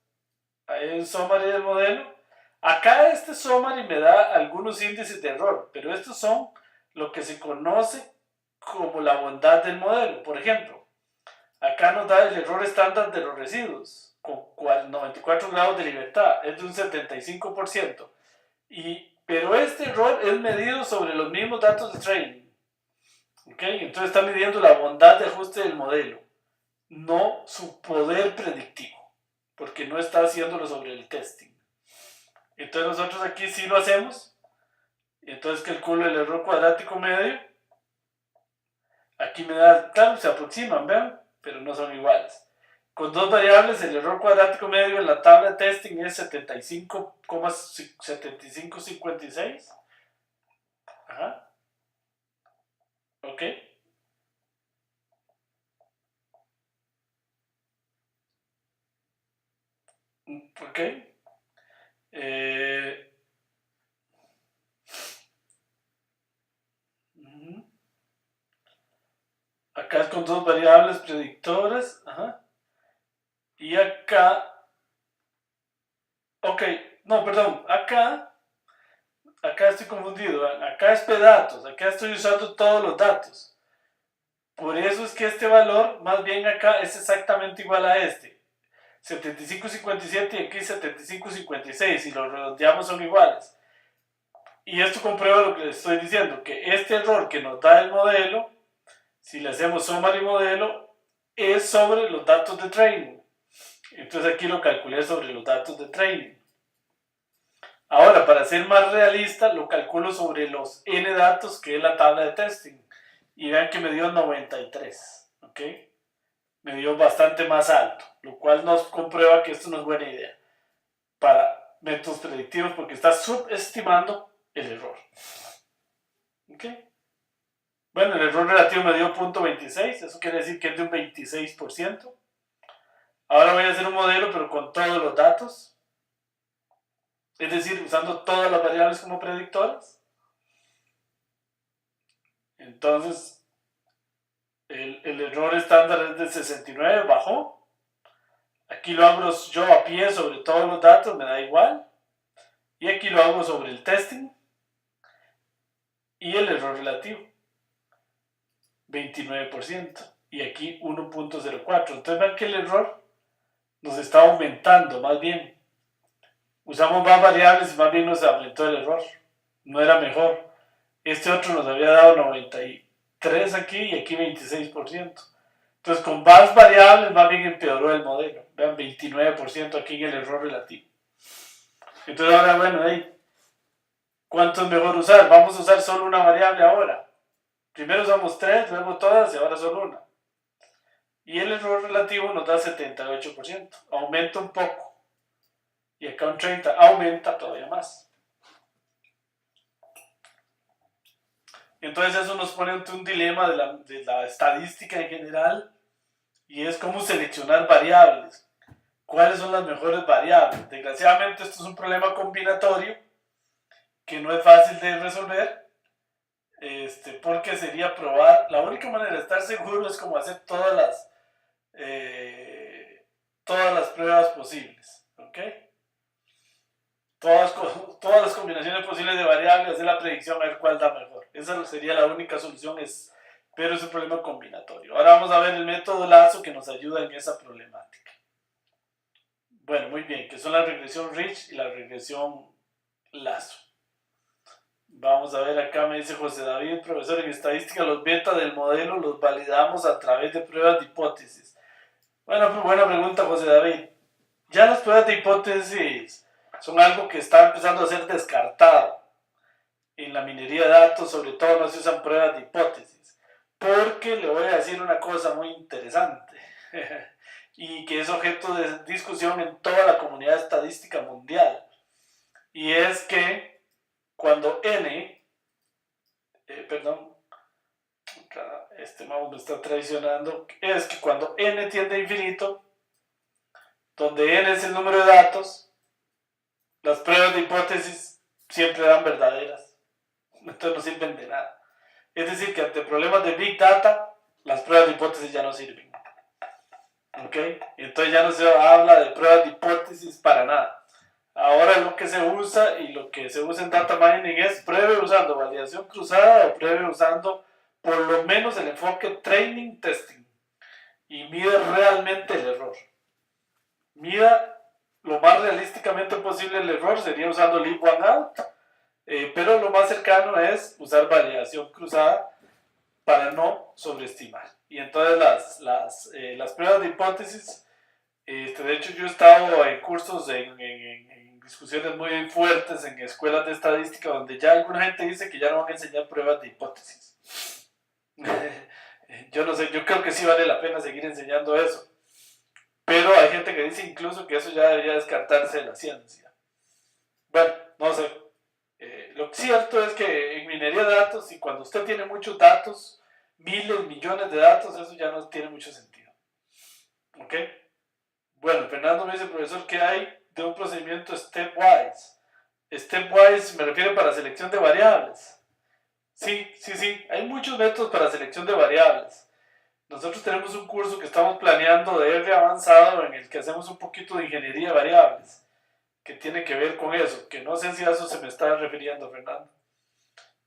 Ahí hay un summary del modelo. Acá este summary me da algunos índices de error, pero estos son lo que se conoce como la bondad del modelo. Por ejemplo, acá nos da el error estándar de los residuos con 94 grados de libertad, es de un 75%. Pero este error es medido sobre los mismos datos de training. ¿Okay? Entonces está midiendo la bondad de ajuste del modelo, no su poder predictivo, porque no está haciéndolo sobre el testing. Entonces nosotros aquí sí lo hacemos. Entonces calculo el error cuadrático medio. Aquí me da, claro, se aproximan, vean, pero no son iguales. Con dos variables, el error cuadrático medio en la tabla de testing es 75,76. Ajá. Ok. Ok. Eh, Acá es con dos variables predictoras. Ajá. Y acá. Ok. No, perdón. Acá estoy confundido. Acá es pedatos. Acá estoy usando todos los datos. Por eso es que este valor, más bien acá, es exactamente igual a este. 75,57 y aquí 75,56. Si los redondeamos son iguales. Y esto comprueba lo que les estoy diciendo, que este error que nos da el modelo, si le hacemos summary modelo, es sobre los datos de training. Entonces aquí lo calculé sobre los datos de training. Ahora, para ser más realista, lo calculo sobre los n datos, que es la tabla de testing. Y vean que me dio 93. ¿Ok? Me dio bastante más alto, lo cual nos comprueba que esto no es buena idea para métodos predictivos, porque está subestimando el error. ¿Ok? Bueno, el error relativo me dio 0.26, eso quiere decir que es de un 26%. Ahora voy a hacer un modelo, pero con todos los datos, es decir, usando todas las variables como predictoras. Entonces, el error estándar es de 69, bajó. Aquí lo hago yo a pie sobre todos los datos, me da igual. Y aquí lo hago sobre el testing y el error relativo, 29%. Y aquí 1.04. Entonces vean que el error nos está aumentando, más bien. Usamos más variables y más bien nos aumentó el error. No era mejor. Este otro nos había dado 93 aquí y aquí 26%. Entonces con más variables más bien empeoró el modelo. Vean, 29% aquí en el error relativo. Entonces ahora, bueno, ¿cuánto es mejor usar? Vamos a usar solo una variable ahora. Primero usamos 3, luego todas y ahora solo una. Y el error relativo nos da 78%. Aumenta un poco. Y acá un 30%. Aumenta todavía más. Entonces eso nos pone ante un dilema de la estadística en general y es cómo seleccionar variables. ¿Cuáles son las mejores variables? Desgraciadamente esto es un problema combinatorio que no es fácil de resolver, porque sería probar, la única manera de estar seguro es como hacer todas las pruebas posibles, ¿ok? Todas las combinaciones posibles de variables, hacer la predicción a ver cuál da mejor. Esa sería la única solución, pero es un problema combinatorio. Ahora vamos a ver el método Lazo que nos ayuda en esa problemática. Bueno, muy bien, que son la regresión Rich y la regresión Lazo. Vamos a ver acá, me dice José David, profesor, en estadística los beta del modelo los validamos a través de pruebas de hipótesis. Bueno, buena pregunta, José David. Ya las pruebas de hipótesis son algo que está empezando a ser descartado. En la minería de datos, sobre todo, no se usan pruebas de hipótesis. Porque le voy a decir una cosa muy interesante y que es objeto de discusión en toda la comunidad estadística mundial. Y es que cuando n, este mouse me está traicionando, es que cuando n tiende a infinito, donde n es el número de datos, las pruebas de hipótesis siempre dan verdaderas. Entonces no sirven de nada. Es decir, que ante problemas de Big Data, las pruebas de hipótesis ya no sirven. ¿Ok? Entonces ya no se habla de pruebas de hipótesis para nada. Ahora lo que se usa y lo que se usa en data mining es pruebe usando validación cruzada o pruebe usando por lo menos el enfoque training testing y mide realmente el error. Mida lo más realísticamente posible el error, sería usando leave one out, pero lo más cercano es usar validación cruzada para no sobreestimar. Y entonces las pruebas de hipótesis, de hecho yo he estado en cursos, en discusiones muy fuertes en escuelas de estadística donde ya alguna gente dice que ya no van a enseñar pruebas de hipótesis. Yo no sé, yo creo que sí vale la pena seguir enseñando eso. Pero hay gente que dice incluso que eso ya debería descartarse de la ciencia. Bueno, no sé. Lo cierto es que en minería de datos, y cuando usted tiene muchos datos, miles, millones de datos, eso ya no tiene mucho sentido. ¿Ok? Bueno, Fernando me dice, profesor, ¿qué hay de un procedimiento stepwise? Stepwise me refiero para selección de variables. Sí, hay muchos métodos para selección de variables. Nosotros tenemos un curso que estamos planeando de R avanzado en el que hacemos un poquito de ingeniería de variables, que tiene que ver con eso, que no sé si a eso se me está refiriendo, Fernando.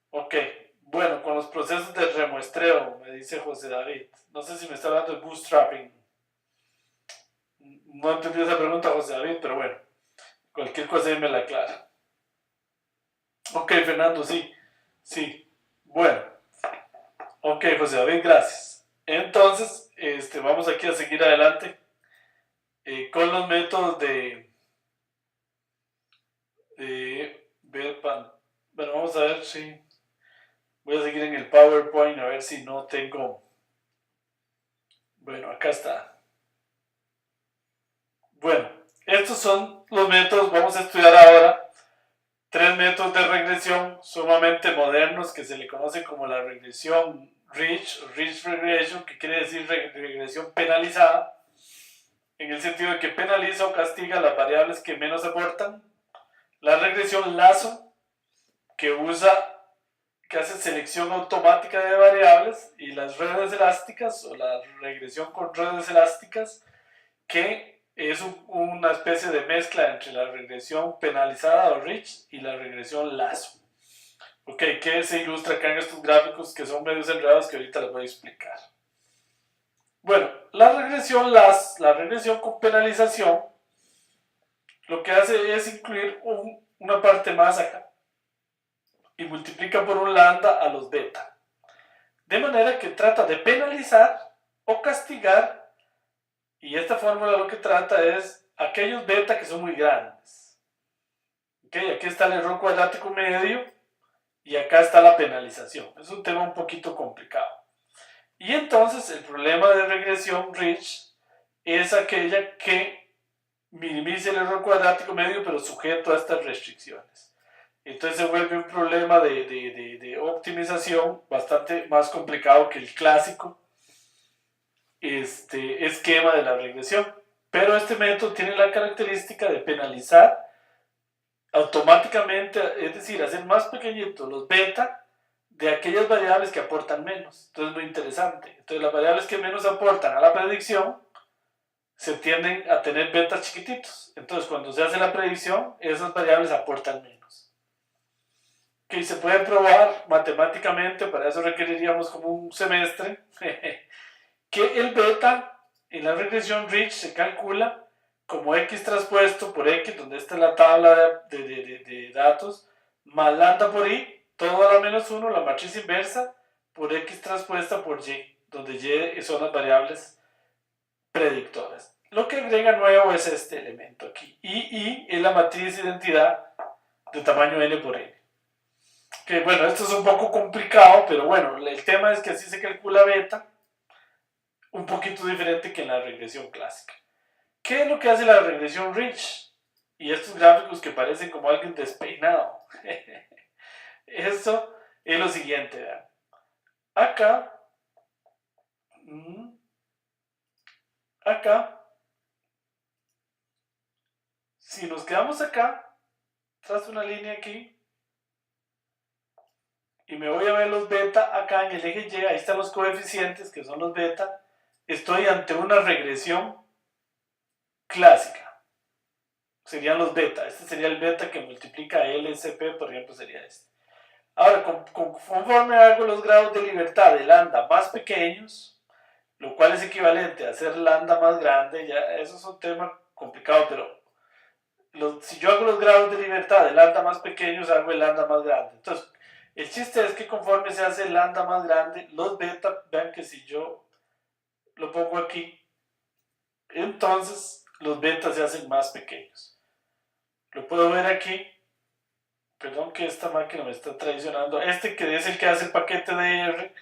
Ok, bueno, con los procesos de remuestreo, me dice José David. No sé si me está hablando de bootstrapping. No entendí esa pregunta, José David, pero bueno, cualquier cosa ahí me la aclara. Ok, Fernando, sí. Bueno, ok, José David, gracias. Entonces, vamos aquí a seguir adelante con los métodos de bueno, vamos a ver si voy a seguir en el PowerPoint a ver si no tengo. Bueno, acá está. Bueno, estos son los métodos. Vamos a estudiar ahora 3 métodos de regresión sumamente modernos que se le conoce como la regresión Rich Regression, que quiere decir regresión penalizada, en el sentido de que penaliza o castiga las variables que menos aportan. La regresión Lazo, que hace selección automática de variables, y las redes elásticas o la regresión con redes elásticas, que es una especie de mezcla entre la regresión penalizada o Rich y la regresión Lazo. Ok, ¿qué se ilustra acá en estos gráficos que son medios enredados que ahorita les voy a explicar? Bueno, la regresión con penalización, lo que hace es incluir una parte más acá y multiplica por un lambda a los beta. De manera que trata de penalizar o castigar, y esta fórmula lo que trata es aquellos beta que son muy grandes. Okay, aquí está el error cuadrático medio y acá está la penalización. Es un tema un poquito complicado. Y entonces el problema de regresión Rich es aquella que minimiza el error cuadrático medio pero sujeto a estas restricciones. Entonces se vuelve un problema de optimización bastante más complicado que el clásico. esquema de la regresión. Pero este método tiene la característica de penalizar automáticamente, es decir, hacer más pequeñitos los beta de aquellas variables que aportan menos. Entonces, muy interesante. Entonces, las variables que menos aportan a la predicción se tienden a tener betas chiquititos. Entonces, cuando se hace la predicción, esas variables aportan menos. Que se puede probar matemáticamente, para eso requeriríamos como un semestre, que el beta en la regresión Rich se calcula como x traspuesto por x, donde está la tabla de datos, más lambda por y, todo a la menos 1, la matriz inversa, por x traspuesta por y, donde y son las variables predictoras. Lo que agrega nuevo es este elemento aquí. Y es la matriz de identidad de tamaño n por n. Que bueno, esto es un poco complicado, pero bueno, el tema es que así se calcula beta, un poquito diferente que en la regresión clásica. ¿Qué es lo que hace la regresión Rich? Y estos gráficos que parecen como alguien despeinado. Esto es lo siguiente, vean. Acá, si nos quedamos acá, trazo una línea aquí, y me voy a ver los beta acá en el eje Y, ahí están los coeficientes que son los beta, estoy ante una regresión clásica. Serían los beta, este sería el beta que multiplica LSP, por ejemplo, sería este. Ahora, conforme hago los grados de libertad de lambda más pequeños, lo cual es equivalente a hacer lambda más grande, ya eso es un tema complicado, pero si yo hago los grados de libertad de lambda más pequeños, hago el lambda más grande. Entonces, el chiste es que conforme se hace el lambda más grande, los beta, vean que si yo lo pongo aquí, entonces los betas se hacen más pequeños. Lo puedo ver aquí. Perdón que esta máquina me está traicionando. Este que es el que hace el paquete de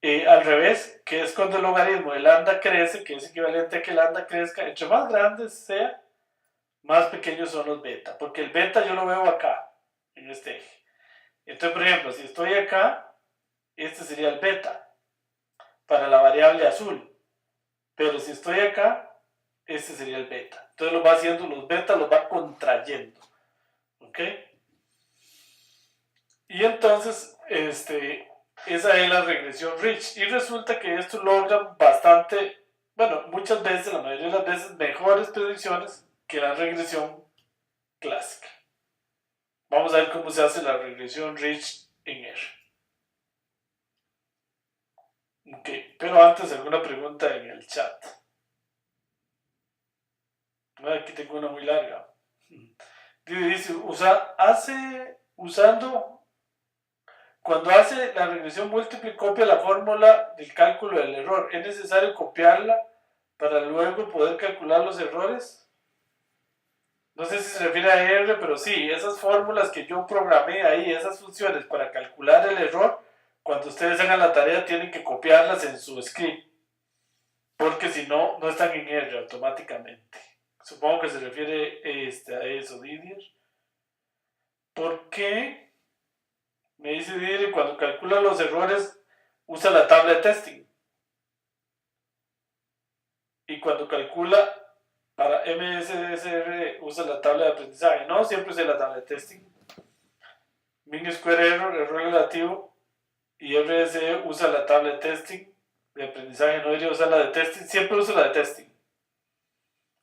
R, al revés, que es cuando el logaritmo de lambda crece, que es equivalente a que lambda crezca. Entre más grandes sea, más pequeños son los beta. Porque el beta yo lo veo acá, en este eje. Entonces, por ejemplo, si estoy acá, este sería el beta, para la variable azul. Pero si estoy acá, este sería el beta. Entonces lo va haciendo, los beta los va contrayendo. ¿Ok? Y entonces, esa es la regresión Rich. Y resulta que esto logra bastante, bueno, muchas veces, la mayoría de las veces, mejores predicciones que la regresión clásica. Vamos a ver cómo se hace la regresión Rich en R. Ok, pero antes alguna pregunta en el chat. Aquí tengo una muy larga. Dice, cuando hace la regresión múltiple, copia la fórmula del cálculo del error. ¿Es necesario copiarla para luego poder calcular los errores? No sé si se refiere a R, pero sí, esas fórmulas que yo programé ahí, esas funciones para calcular el error, cuando ustedes hagan la tarea tienen que copiarlas en su script, porque si no, no están en R automáticamente. Supongo que se refiere a eso, Didier. ¿Por qué? Me dice Didier, cuando calcula los errores, usa la tabla de testing. Y cuando calcula para MSDSR, usa la tabla de aprendizaje. No, siempre usa la tabla de testing. Mean Square Error, error relativo, y RSE usa la tabla de testing. De aprendizaje no debería usar la de testing, siempre usa la de testing.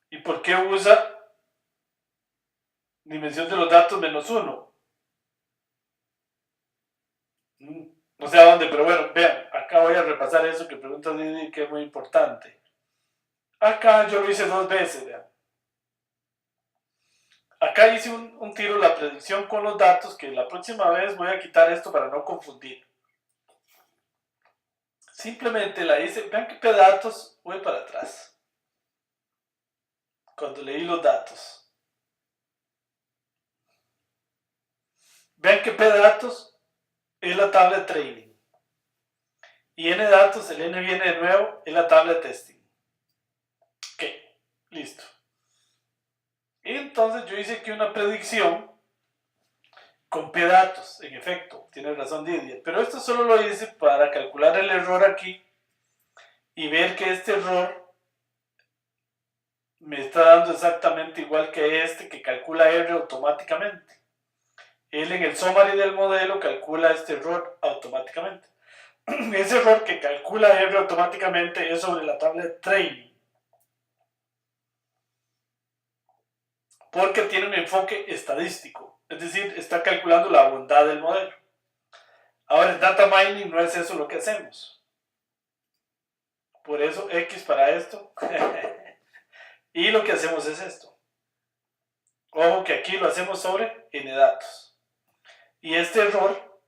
¿Y por qué usa dimensión de los datos -1? No sé a dónde, pero bueno, vean, acá voy a repasar eso que pregunta Didi, que es muy importante. Acá yo lo hice 2 veces, vean. Acá hice un tiro la predicción con los datos, que la próxima vez voy a quitar esto para no confundir. Simplemente la hice, vean que pedatos, voy para atrás. Cuando leí los datos. Vean que P-datos es la tabla de training. Y N-datos, el N viene de nuevo, es la tabla de testing. Ok, listo. Y entonces yo hice aquí una predicción con P-datos, en efecto, tiene razón Didier. Pero esto solo lo hice para calcular el error aquí y ver que este error me está dando exactamente igual que este que calcula R automáticamente. Él en el summary del modelo calcula este error automáticamente. Ese error que calcula R automáticamente es sobre la tabla de training, porque tiene un enfoque estadístico, es decir, está calculando la bondad del modelo. Ahora, en data mining no es eso lo que hacemos. Por eso X para esto. Y lo que hacemos es esto. Ojo que aquí lo hacemos sobre n datos. Y este error,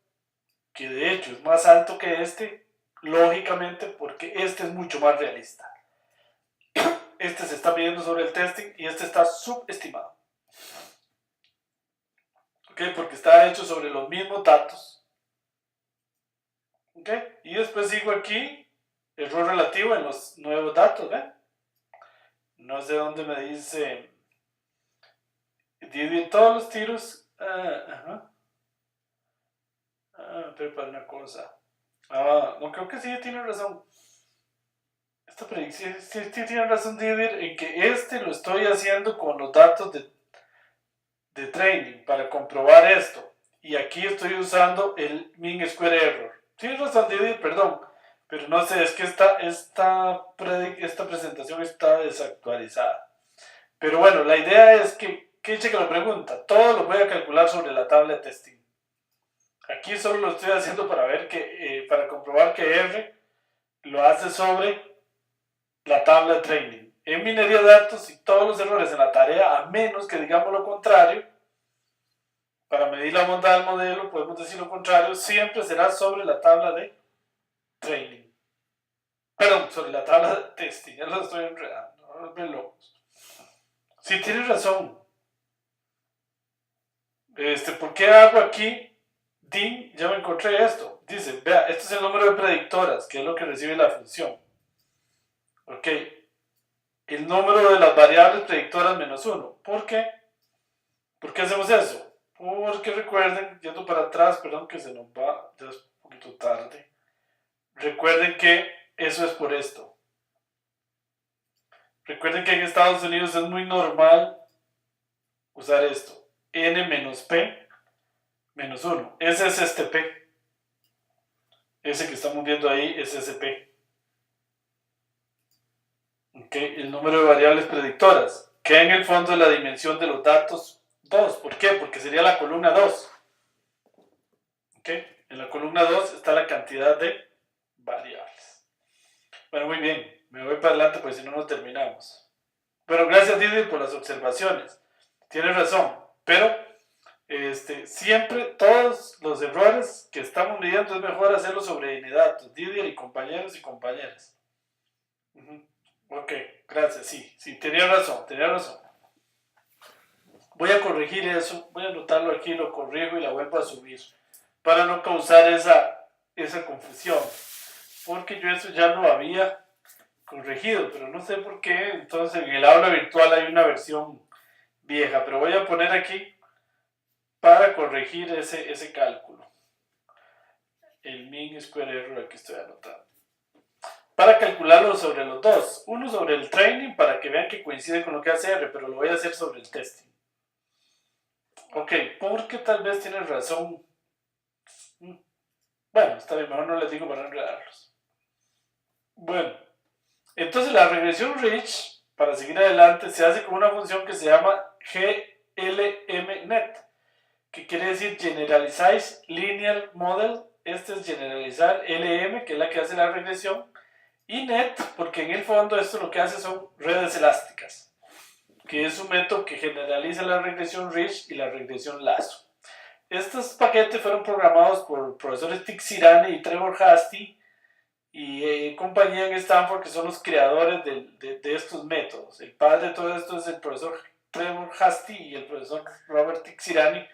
que de hecho es más alto que este, lógicamente porque este es mucho más realista. Este se está midiendo sobre el testing y este está subestimado. ¿Ok? Porque está hecho sobre los mismos datos. ¿Ok? Y después sigo aquí, error relativo en los nuevos datos, ¿ven? No sé dónde me dice dividir todos los tiros. Pero para una cosa. No, creo que sí tiene razón. Esta predicción, sí tiene razón Didier en que este lo estoy haciendo con los datos de training para comprobar esto. Y aquí estoy usando el mean square error. Tienes razón Didier, perdón. Pero no sé, es que esta presentación está desactualizada. Pero bueno, la idea es que cheque la pregunta. Todo lo voy a calcular sobre la tabla de testing. Aquí solo lo estoy haciendo para ver que, para comprobar que R lo hace sobre la tabla de training. En minería de datos y todos los errores en la tarea, a menos que digamos lo contrario, para medir la bondad del modelo, podemos decir lo contrario, siempre será sobre la tabla de training. Perdón, sobre la tabla de testing, ya lo estoy enredando, no los ven locos. Sí, tienes razón. ¿Por qué hago aquí? DIN, ya me encontré esto. Dice, vea, este es el número de predictoras, que es lo que recibe la función. Ok. El número de las variables predictoras menos 1. ¿Por qué? ¿Por qué hacemos eso? Porque recuerden, yendo para atrás, perdón que se nos va, ya es un poquito tarde. Recuerden que eso es por esto. Recuerden que en Estados Unidos es muy normal usar esto. N menos P menos 1. Ese es este P. Ese que estamos viendo ahí es ese P. Okay. El número de variables predictoras, que en el fondo es la dimensión de los datos 2. ¿Por qué? Porque sería la columna 2. Okay. En la columna 2 está la cantidad de variables. Bueno, muy bien. Me voy para adelante porque si no, no terminamos. Pero gracias, Didier, por las observaciones. Tienes razón. Pero siempre todos los errores que estamos midiendo es mejor hacerlos sobre N datos. Didier y compañeros y compañeras. Ok, gracias. Sí, tenía razón. Voy a corregir eso. Voy a anotarlo aquí, lo corrijo y la vuelvo a subir. Para no causar esa confusión. Porque yo eso ya lo había corregido, pero no sé por qué. Entonces en el aula virtual hay una versión vieja, pero voy a poner aquí para corregir ese cálculo. El mean square error aquí estoy anotando. Para calcularlo sobre los dos. Uno sobre el training para que vean que coincide con lo que hace R, pero lo voy a hacer sobre el testing. Ok, porque tal vez tienes razón. Bueno, está bien, mejor no les digo para no enredarlos. Bueno, entonces la regresión Rich, para seguir adelante, se hace con una función que se llama glmnet, que quiere decir Generalized Linear Model. Este es generalizar LM, que es la que hace la regresión, y net, porque en el fondo esto lo que hace son redes elásticas, que es un método que generaliza la regresión Rich y la regresión Lasso. Estos paquetes fueron programados por profesores Tixirani y Trevor Hasty y compañía en Stanford, que son los creadores de estos métodos. El padre de todo esto es el profesor Trevor Hasty y el profesor Robert Tixirani,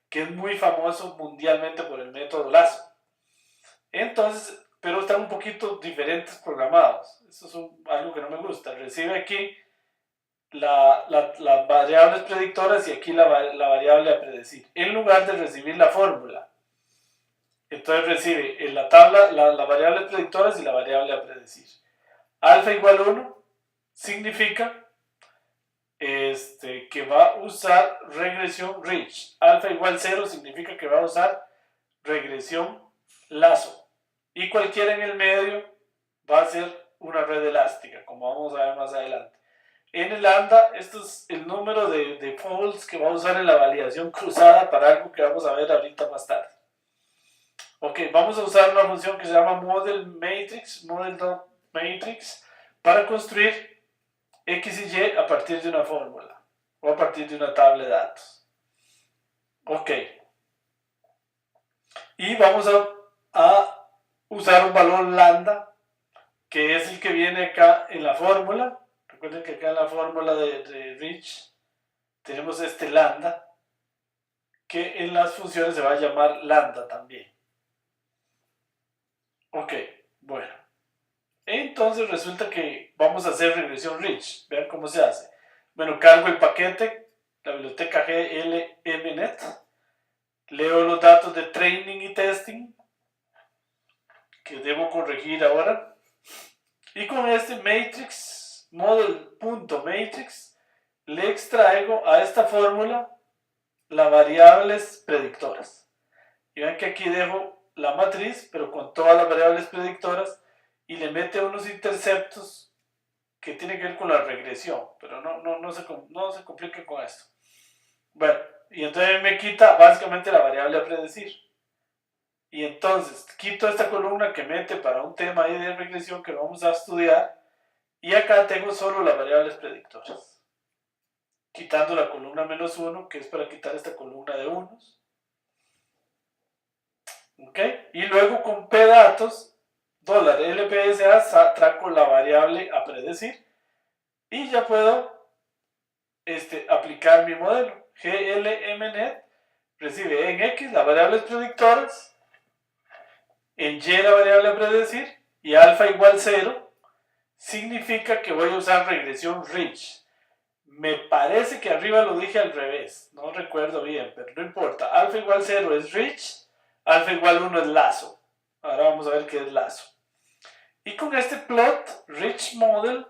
que es muy famoso mundialmente por el método Lasso. Entonces, pero están un poquito diferentes programados. Eso es algo que no me gusta. Recibe aquí las variables predictoras y aquí la variable a predecir, en lugar de recibir la fórmula. Entonces recibe en la tabla las variables predictoras y la variable a predecir. alfa igual 1 significa que va a usar regresión Ridge. Alfa igual 0 significa que va a usar regresión lazo. Y cualquiera en el medio va a ser una red elástica, como vamos a ver más adelante. En el lambda, esto es el número de folds que va a usar en la validación cruzada para algo que vamos a ver ahorita más tarde. Ok, vamos a usar una función que se llama model matrix, para construir X y Y a partir de una fórmula o a partir de una tabla de datos. Ok. Y vamos a usar un valor lambda, que es el que viene acá en la fórmula. Recuerden que acá en la fórmula de Ridge tenemos este lambda, que en las funciones se va a llamar lambda también. Ok, bueno. Entonces resulta que vamos a hacer regresión Ridge. Vean cómo se hace. Bueno, cargo el paquete, la biblioteca glmnet, leo los datos de training y testing, que debo corregir ahora, y con este matrix, model.matrix, le extraigo a esta fórmula las variables predictoras. Y ven que aquí dejo la matriz, pero con todas las variables predictoras, y le mete unos interceptos que tienen que ver con la regresión, pero no se complica con esto. Bueno, y entonces me quita básicamente la variable a predecir. Y entonces quito esta columna que mete para un tema ahí de regresión que vamos a estudiar, y acá tengo solo las variables predictoras, quitando la columna -1, que es para quitar esta columna de unos. ¿Ok? Y luego con pdatos $lpsa traco la variable a predecir, y ya puedo aplicar mi modelo. glmnet recibe en X las variables predictoras, en Y la variable a predecir, y alfa igual 0 significa que voy a usar regresión Ridge. Me parece que arriba lo dije al revés, no recuerdo bien, pero no importa. Alfa igual 0 es Ridge, alfa igual 1 es lazo. Ahora vamos a ver qué es lazo. Y con este plot, Ridge Model,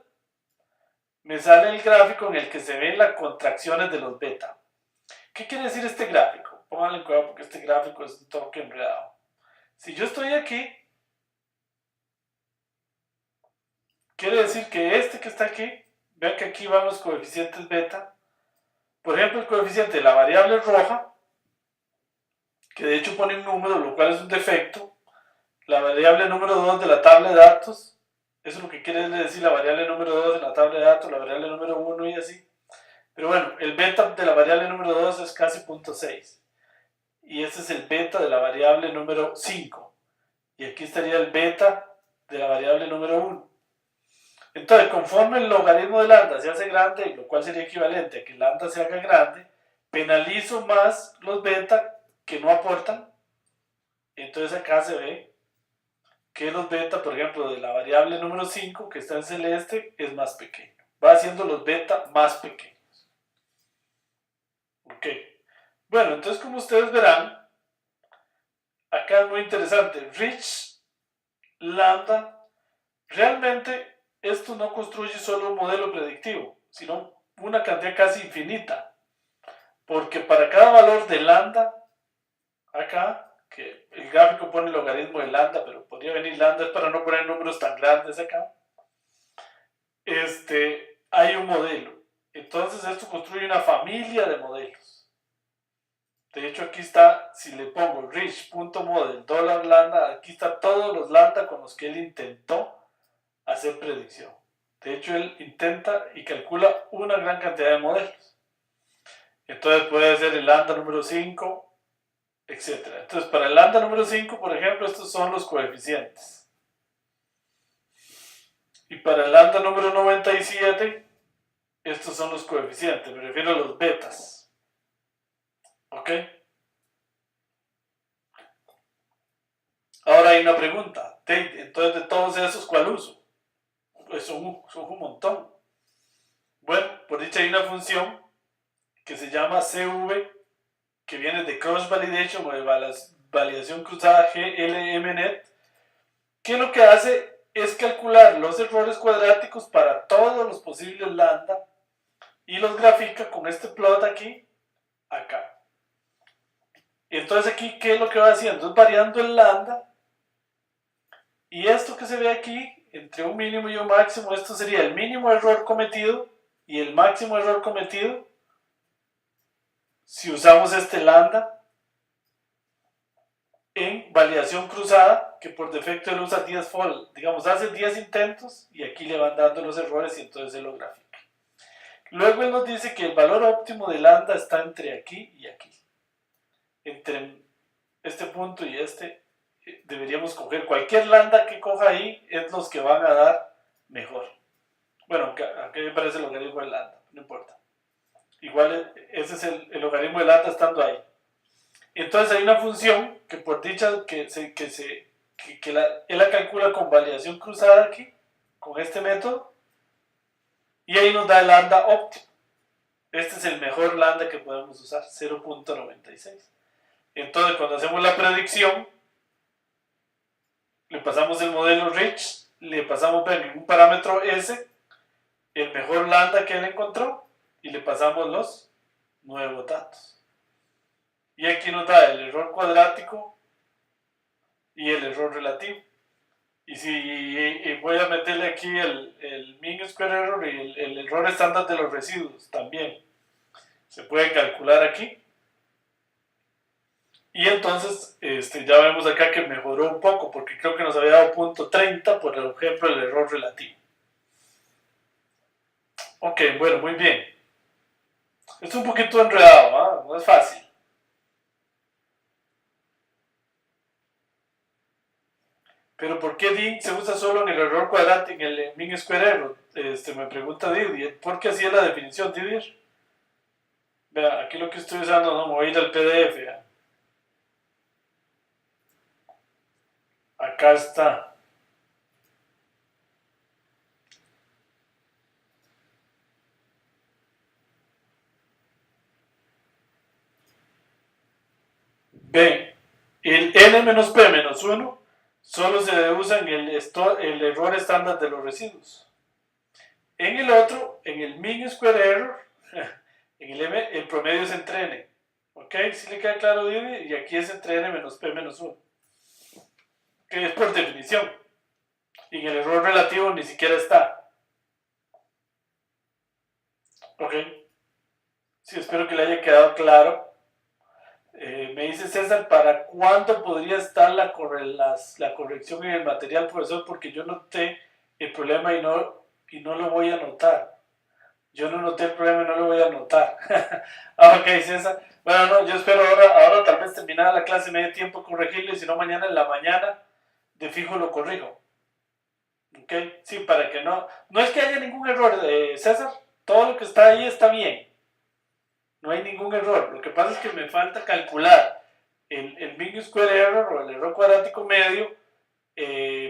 me sale el gráfico en el que se ven las contracciones de los beta. ¿Qué quiere decir este gráfico? Pónganle cuidado porque este gráfico es un toque enredado. Si yo estoy aquí, quiere decir que este que está aquí, vean que aquí van los coeficientes beta. Por ejemplo, el coeficiente de la variable roja, que de hecho pone un número, lo cual es un defecto. La variable número 2 de la tabla de datos, eso es lo que quiere decir la variable número 2 de la tabla de datos, la variable número 1 y así. Pero bueno, el beta de la variable número 2 es casi 0.6. Y este es el beta de la variable número 5. Y aquí estaría el beta de la variable número 1. Entonces, conforme el logaritmo de lambda se hace grande, lo cual sería equivalente a que lambda se haga grande, penalizo más los beta que no aportan. Entonces acá se ve que los beta, por ejemplo, de la variable número 5, que está en celeste, es más pequeño. Va haciendo los beta más pequeños. Ok. Bueno, entonces como ustedes verán, acá es muy interesante. Ridge, lambda, realmente esto no construye solo un modelo predictivo, sino una cantidad casi infinita. Porque para cada valor de lambda, acá, que el gráfico pone el logaritmo de lambda, pero podría venir lambda, es para no poner números tan grandes acá, hay un modelo. Entonces esto construye una familia de modelos. De hecho aquí está, si le pongo rich.model $lambda, aquí está todos los lambda con los que él intentó hacer predicción. De hecho él intenta y calcula una gran cantidad de modelos. Entonces puede ser el lambda número 5, etc. Entonces para el lambda número 5, por ejemplo, estos son los coeficientes. Y para el lambda número 97, estos son los coeficientes, me refiero a los betas. ¿Ok? Ahora hay una pregunta. Entonces, de todos esos, ¿cuál uso? Pues son un montón. Bueno, por dicha hay una función que se llama CV, que viene de Cross Validation o de validación cruzada glmnet, que lo que hace es calcular los errores cuadráticos para todos los posibles lambda y los grafica con este plot aquí, acá. Entonces aquí, ¿qué es lo que va haciendo? Es variando el lambda, y esto que se ve aquí, entre un mínimo y un máximo, esto sería el mínimo error cometido y el máximo error cometido si usamos este lambda en validación cruzada, que por defecto él usa 10 fold, digamos, hace 10 intentos y aquí le van dando los errores y entonces él lo grafica. Luego él nos dice que el valor óptimo de lambda está entre aquí y aquí. Entre este punto y este deberíamos coger cualquier lambda que coja ahí, es los que van a dar mejor. Bueno, aquí me parece el logaritmo de lambda, no importa. Igual ese es el logaritmo de lambda estando ahí. Entonces hay una función que por dicha él la calcula con validación cruzada aquí, con este método, y ahí nos da el lambda óptimo. Este es el mejor lambda que podemos usar, 0.96. Entonces cuando hacemos la predicción, le pasamos el modelo Rich, le pasamos un parámetro S, el mejor lambda que él encontró, y le pasamos los nuevos datos. Y aquí nos da el error cuadrático y el error relativo. Y si voy a meterle aquí el mean square error y el error estándar de los residuos también. Se puede calcular aquí. Y entonces ya vemos acá que mejoró un poco, porque creo que nos había dado punto 30, por ejemplo, el error relativo. Ok, bueno, muy bien. Es un poquito enredado, ¿eh? No es fácil. Pero ¿por qué DIN se usa solo en el error cuadrático, en el mean square error? Me pregunta Didier. ¿Por qué así es la definición, Didier? Vea, aquí lo que estoy usando, no me voy a ir al PDF. ¿eh? Acá está. Ven, el n-p-1 solo se usa en el error estándar de los residuos. En el otro, en el mean square error, en el m, el promedio es entre n. ¿Ok? ¿Sí le queda claro, Didi? Y aquí es entre n-p-1. Que es por definición. Y en el error relativo ni siquiera está. ¿Ok? Sí, espero que le haya quedado claro. Me dice César, ¿para cuándo podría estar la corrección en el material, profesor? Porque yo noté el problema y no lo voy a anotar. Yo no noté el problema y no lo voy a anotar. Ok, César. Bueno, no, yo espero ahora tal vez terminada la clase me dé tiempo corregirlo y si no mañana en la mañana de fijo lo corrijo. Ok, sí, para que no es que haya ningún error, César. Todo lo que está ahí está bien. No hay ningún error. Lo que pasa es que me falta calcular el mean square error o el error cuadrático medio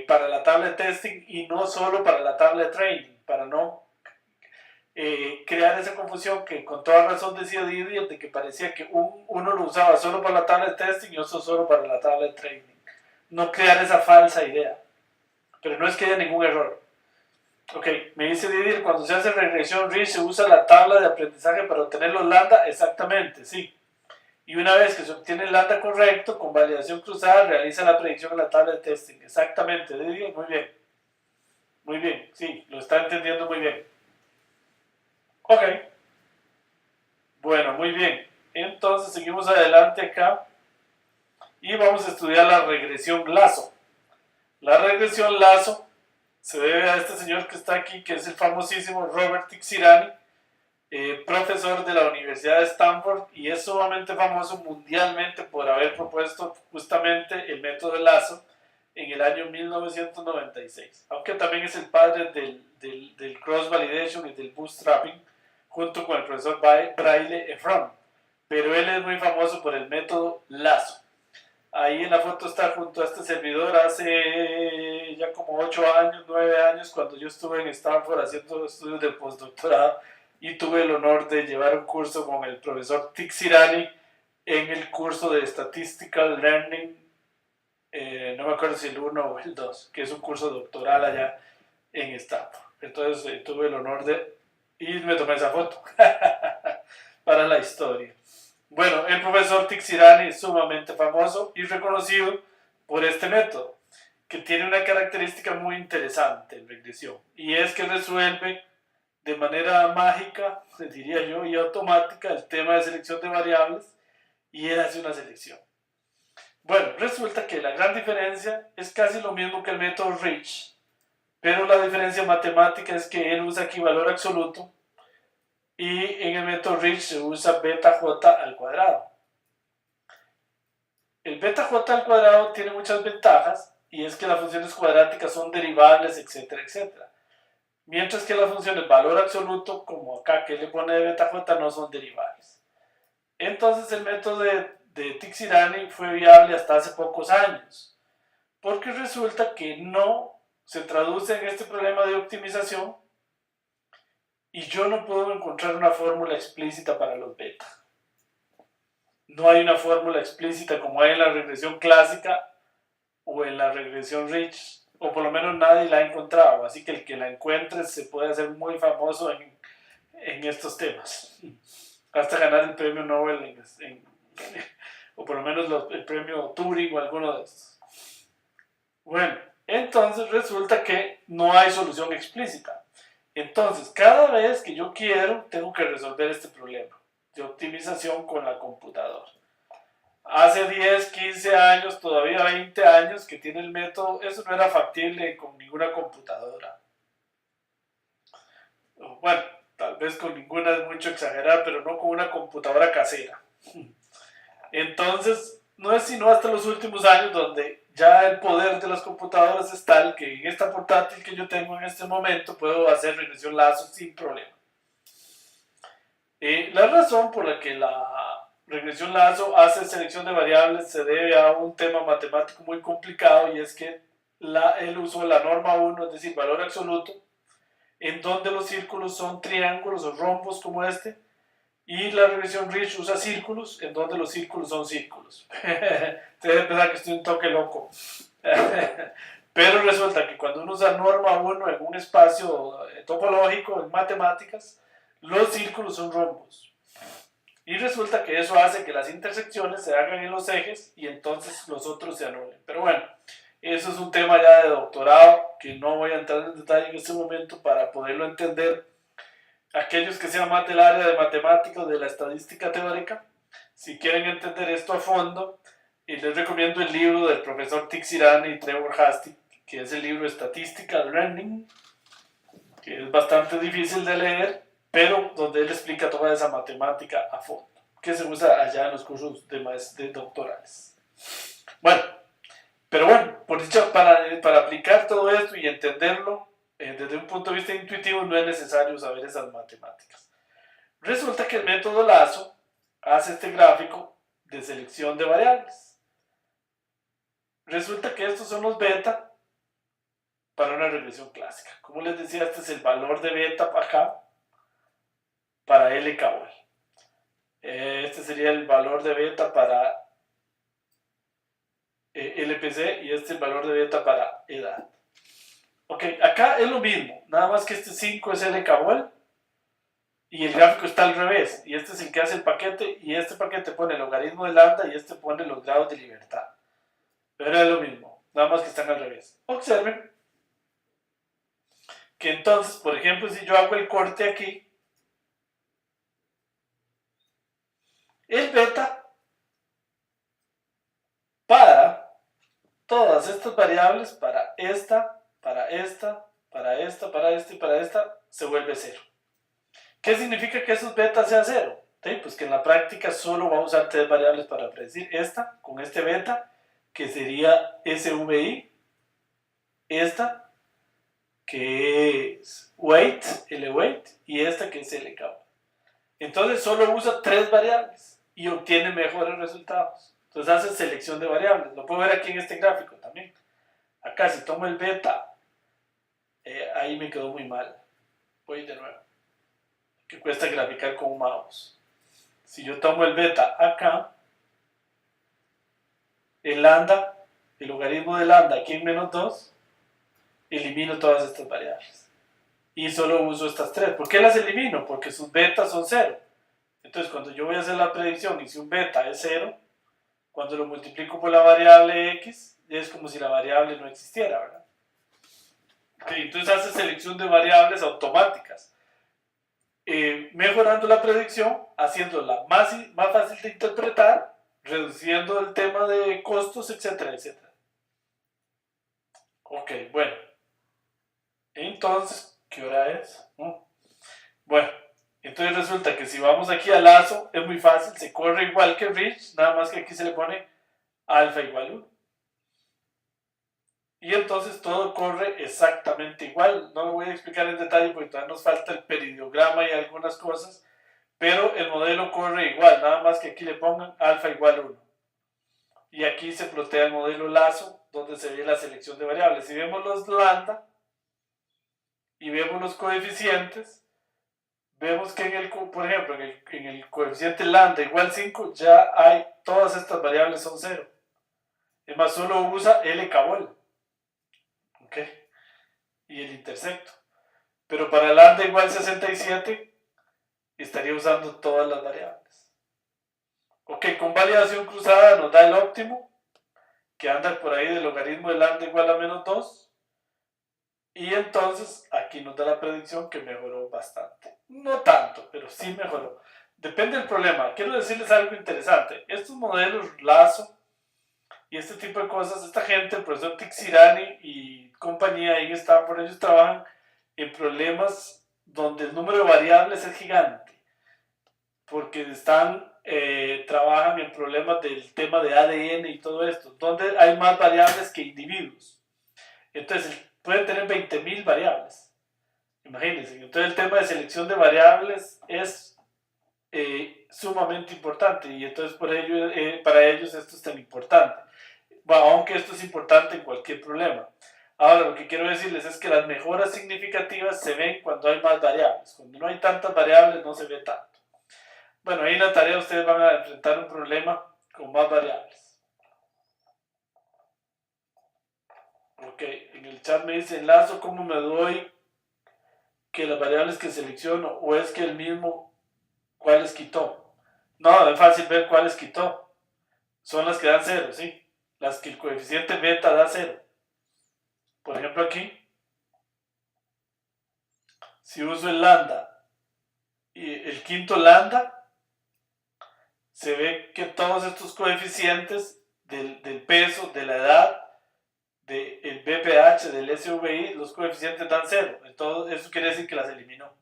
para la tabla de testing y no solo para la tabla de training, para no crear esa confusión que con toda razón decía Didier de que parecía que uno lo usaba solo para la tabla de testing y otro solo para la tabla de training. No crear esa falsa idea. Pero no es que haya ningún error. Ok, me dice Didier, cuando se hace regresión Rich se usa la tabla de aprendizaje para obtener los lambda, exactamente, sí. Y una vez que se obtiene el lambda correcto, con validación cruzada, realiza la predicción en la tabla de testing. Exactamente, Didier, muy bien. Muy bien, sí, lo está entendiendo muy bien. Ok. Bueno, muy bien. Entonces seguimos adelante acá y vamos a estudiar la regresión Lazo. La regresión Lazo se debe a este señor que está aquí, que es el famosísimo Robert Tixirani, profesor de la Universidad de Stanford, y es sumamente famoso mundialmente por haber propuesto justamente el método de Lazo en el año 1996, aunque también es el padre del cross validation y del bootstrapping, junto con el profesor Braille Efron, pero él es muy famoso por el método Lazo. Ahí en la foto está junto a este servidor hace ya como 8 años, 9 años, cuando yo estuve en Stanford haciendo estudios de postdoctorado y tuve el honor de llevar un curso con el profesor Tixirani en el curso de Statistical Learning no me acuerdo si el 1 o el 2, que es un curso doctoral allá en Stanford. Entonces tuve el honor de... y me tomé esa foto para la historia. Bueno, el profesor Tixirani es sumamente famoso y reconocido por este método, que tiene una característica muy interesante en regresión, y es que resuelve de manera mágica, diría yo, y automática el tema de selección de variables, y él hace una selección. Bueno, resulta que la gran diferencia es casi lo mismo que el método Rich, pero la diferencia matemática es que él usa aquí valor absoluto y en el método Rich se usa beta j al cuadrado. El beta j al cuadrado tiene muchas ventajas, y es que las funciones cuadráticas son derivables, etcétera, etcétera. Mientras que las funciones valor absoluto, como acá que le pone de beta j, no son derivables. Entonces el método de Tixirani fue viable hasta hace pocos años, porque resulta que no se traduce en este problema de optimización y yo no puedo encontrar una fórmula explícita para los beta. No hay una fórmula explícita como hay en la regresión clásica o en la regresión Rich, o por lo menos nadie la ha encontrado, así que el que la encuentre se puede hacer muy famoso en estos temas, hasta ganar el premio Nobel o por lo menos el premio Turing o alguno de estos. Bueno, entonces resulta que no hay solución explícita. Entonces, cada vez que yo quiero, tengo que resolver este problema de optimización con la computadora. Hace 10, 15 años, todavía 20 años que tiene el método, eso no era factible con ninguna computadora. Bueno, tal vez con ninguna es mucho exagerar, pero no con una computadora casera. Entonces, no es sino hasta los últimos años donde ya el poder de las computadoras es tal que en esta portátil que yo tengo en este momento puedo hacer regresión Lazo sin problema. La razón por la que la regresión Lazo hace selección de variables se debe a un tema matemático muy complicado, y es que él usó la norma 1, es decir, valor absoluto, en donde los círculos son triángulos o rombos como este, y la regresión Rich usa círculos, en donde los círculos son círculos. Ustedes deben pensar que estoy un toque loco. Pero resulta que cuando uno usa norma 1 en un espacio topológico, en matemáticas, los círculos son rombos. Y resulta que eso hace que las intersecciones se hagan en los ejes y entonces los otros se anulen. Pero bueno, eso es un tema ya de doctorado que no voy a entrar en detalle en este momento para poderlo entender. Aquellos que sean más del área de matemáticas, de la estadística teórica, si quieren entender esto a fondo, les recomiendo el libro del profesor Tixirani y Trevor Hasty, que es el libro Statistical Learning, que es bastante difícil de leer, pero donde él explica toda esa matemática a fondo, que se usa allá en los cursos de doctorales. Bueno, pero bueno, por dicho, para aplicar todo esto y entenderlo desde un punto de vista intuitivo, no es necesario saber esas matemáticas. Resulta que el método Lazo hace este gráfico de selección de variables. Resulta que estos son los beta para una regresión clásica. Como les decía, este es el valor de beta acá para LKOL. Este sería el valor de beta para LPC, y este es el valor de beta para edad. Ok, acá es lo mismo, nada más que este 5 es LKOL y el gráfico está al revés, y este es el que hace el paquete, y este paquete pone el logaritmo de lambda y este pone los grados de libertad. Pero es lo mismo, nada más que están al revés. Observen que entonces, por ejemplo, si yo hago el corte aquí, el beta para todas estas variables, para esta, para esta, para esta, para esta y para esta, se vuelve 0. ¿Qué significa que esos betas sea 0? ¿Sí? Pues que en la práctica solo va a usar 3 variables para predecir esta, con este beta, que sería SVI, esta, que es weight, L-weight, y esta que es LK. Entonces solo usa 3 variables y obtiene mejores resultados. Entonces hace selección de variables. Lo puedo ver aquí en este gráfico también. Acá si tomo el beta, ahí me quedó muy mal. Voy de nuevo. Que cuesta graficar con un mouse. Si yo tomo el beta acá, el lambda el logaritmo de lambda aquí en menos 2, elimino todas estas variables. Y solo uso estas tres. ¿Por qué las elimino? Porque sus betas son 0. Entonces, cuando yo voy a hacer la predicción y si un beta es 0, cuando lo multiplico por la variable x, es como si la variable no existiera, ¿verdad? Okay, entonces hace selección de variables automáticas, mejorando la predicción, haciéndola más fácil de interpretar, reduciendo el tema de costos, etcétera, etcétera. Ok, bueno. Entonces, ¿qué hora es? Bueno, entonces resulta que si vamos aquí a lazo, es muy fácil, se corre igual que Rich, nada más que aquí se le pone alfa igual 1. Y entonces todo corre exactamente igual. No lo voy a explicar en detalle porque todavía nos falta el peridiograma y algunas cosas, pero el modelo corre igual, nada más que aquí le pongan alfa igual 1. Y aquí se plotea el modelo lazo, donde se ve la selección de variables. Si vemos los lambda y vemos los coeficientes, vemos que por ejemplo, en el coeficiente lambda igual 5, ya hay, todas estas variables son 0. Es más, solo usa L cabol. ¿Ok? Y el intersecto. Pero para lambda igual 67, estaría usando todas las variables. Ok, con validación cruzada nos da el óptimo, que anda por ahí del logaritmo de lambda igual a menos 2. Y entonces aquí nos da la predicción que mejoró bastante. No tanto, pero sí mejoró. Depende del problema. Quiero decirles algo interesante. Estos modelos lazo y este tipo de cosas, esta gente, el profesor Tixirani y compañía ahí en Stanford, ellos trabajan en problemas donde el número de variables es gigante. Porque trabajan en problemas del tema de ADN y todo esto, donde hay más variables que individuos. Entonces, pueden tener 20.000 variables. Imagínense. Entonces, el tema de selección de variables es sumamente importante y entonces para ellos esto es tan importante. Bueno, aunque esto es importante en cualquier problema. Ahora, lo que quiero decirles es que las mejoras significativas se ven cuando hay más variables. Cuando no hay tantas variables, no se ve tanto. Bueno, ahí en la tarea ustedes van a enfrentar un problema con más variables. Ok, en el chat me dice, enlazo, ¿cómo me doy que las variables que selecciono o es que el mismo cuáles quitó? No, es fácil ver cuáles quitó. Son las que dan 0, ¿sí? Las que el coeficiente beta da 0. Por ejemplo aquí, si uso el lambda y el quinto lambda, se ve que todos estos coeficientes del peso, de la edad, del BPH, del SVI, los coeficientes dan 0. Entonces, eso quiere decir que las eliminó.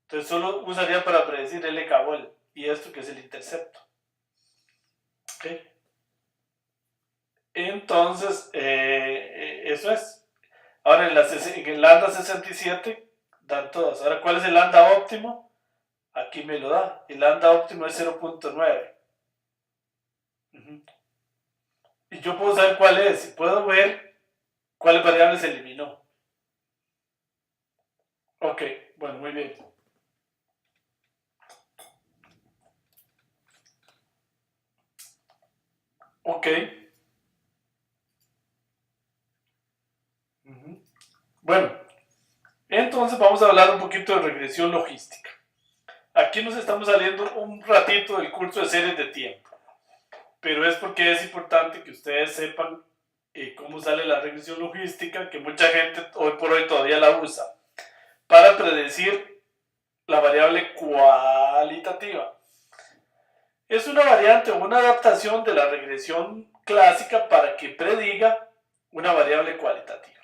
Entonces, solo usaría para predecir L cabol y esto que es el intercepto. ¿Ok? Entonces, eso es. Ahora, en el lambda 67 dan todas. Ahora, ¿cuál es el lambda óptimo? Aquí me lo da. El lambda óptimo es 0.9. Y yo puedo saber cuál es. Y puedo ver cuáles variables eliminó. Ok, bueno, muy bien. Ok. Bueno, entonces vamos a hablar un poquito de regresión logística. Aquí nos estamos saliendo un ratito del curso de series de tiempo, pero es porque es importante que ustedes sepan cómo sale la regresión logística, que mucha gente hoy por hoy todavía la usa, para predecir la variable cualitativa. Es una variante o una adaptación de la regresión clásica para que prediga una variable cualitativa.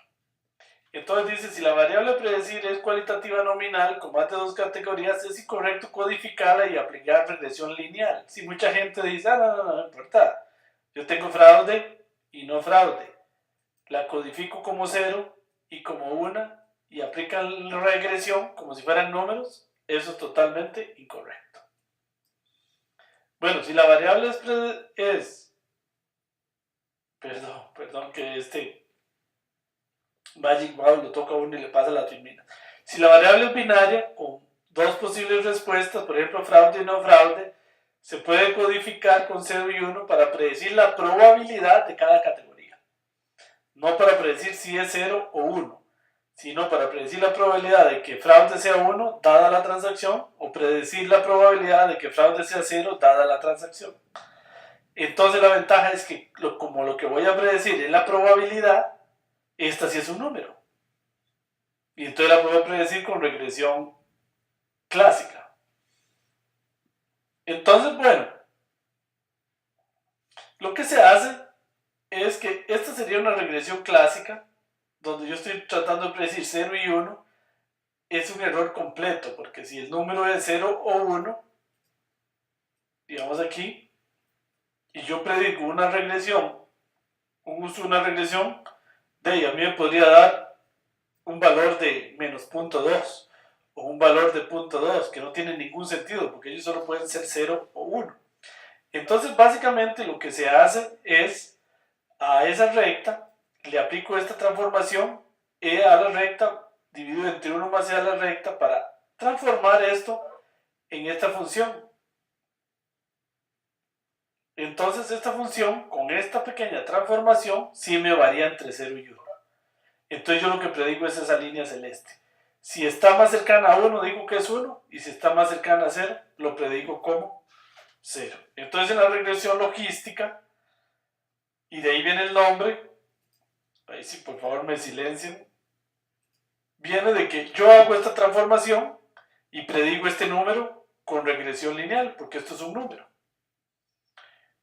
Entonces dice, si la variable a predecir es cualitativa nominal con más de 2 categorías, es incorrecto codificarla y aplicar regresión lineal. Si mucha gente dice, no importa, yo tengo fraude y no fraude. La codifico como 0 y como 1 y aplican la regresión como si fueran números, eso es totalmente incorrecto. Bueno, si la variable perdón que Magic Wow lo toca a uno y le pasa la termina. Si la variable es binaria, con dos posibles respuestas, por ejemplo fraude y no fraude, se puede codificar con 0 y 1 para predecir la probabilidad de cada categoría. no para predecir si es 0 o 1, sino para predecir la probabilidad de que fraude sea 1 dada la transacción o predecir la probabilidad de que fraude sea 0 dada la transacción. Entonces la ventaja es que como lo que voy a predecir es la probabilidad, esta sí es un número. Y entonces la puedo predecir con regresión clásica. Entonces, bueno, lo que se hace es que esta sería una regresión clásica, donde yo estoy tratando de predecir 0 y 1, es un error completo, porque si el número es 0 o 1, digamos aquí, y yo predigo una regresión, un uso de una regresión, de ahí a mí me podría dar un valor de menos 0.2 o un valor de 0.2 que no tiene ningún sentido porque ellos solo pueden ser 0 o 1. Entonces básicamente lo que se hace es a esa recta le aplico esta transformación e a la recta dividido entre 1 más e a la recta para transformar esto en esta función. Entonces esta función con esta pequeña transformación sí me varía entre 0 y 1. Entonces yo lo que predigo es esa línea celeste. Si está más cercana a 1 digo que es 1 y si está más cercana a 0 lo predigo como 0. Entonces en la regresión logística, y de ahí viene el nombre, ahí sí por favor me silencien, viene de que yo hago esta transformación y predigo este número con regresión lineal porque esto es un número.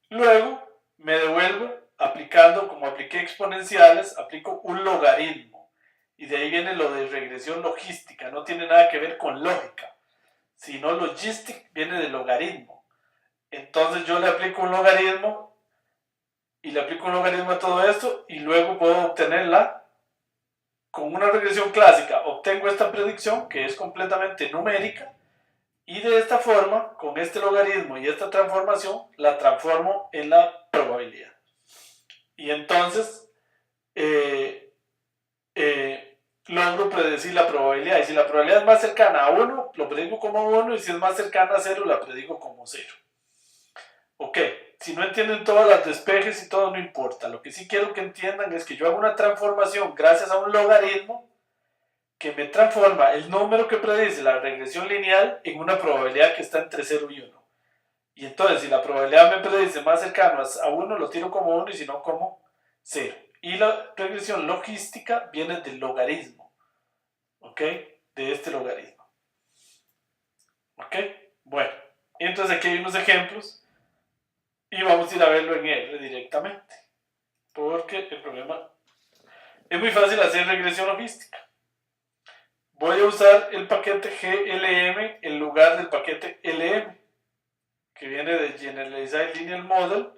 Luego me devuelvo aplicando, como apliqué exponenciales, aplico un logaritmo. Y de ahí viene lo de regresión logística, no tiene nada que ver con lógica, sino logistic viene de logaritmo. Entonces yo le aplico un logaritmo y le aplico un logaritmo a todo esto y luego puedo obtenerla con una regresión clásica. Obtengo esta predicción que es completamente numérica y de esta forma, con este logaritmo y esta transformación, la transformo en la probabilidad. Y entonces logro predecir la probabilidad. Y si la probabilidad es más cercana a 1, lo predigo como 1. Y si es más cercana a 0, la predigo como 0. Ok, si no entienden todas las despejes y todo, no importa. Lo que sí quiero que entiendan es que yo hago una transformación gracias a un logaritmo que me transforma el número que predice la regresión lineal en una probabilidad que está entre 0 y 1. Y entonces, si la probabilidad me predice más cercano a 1, lo tiro como 1 y si no como 0. Y la regresión logística viene del logaritmo. ¿Ok? De este logaritmo. ¿Ok? Bueno, entonces aquí hay unos ejemplos y vamos a ir a verlo en R directamente. Porque el problema es muy fácil hacer regresión logística. Voy a usar el paquete GLM en lugar del paquete LM, que viene de Generalized Linear Model,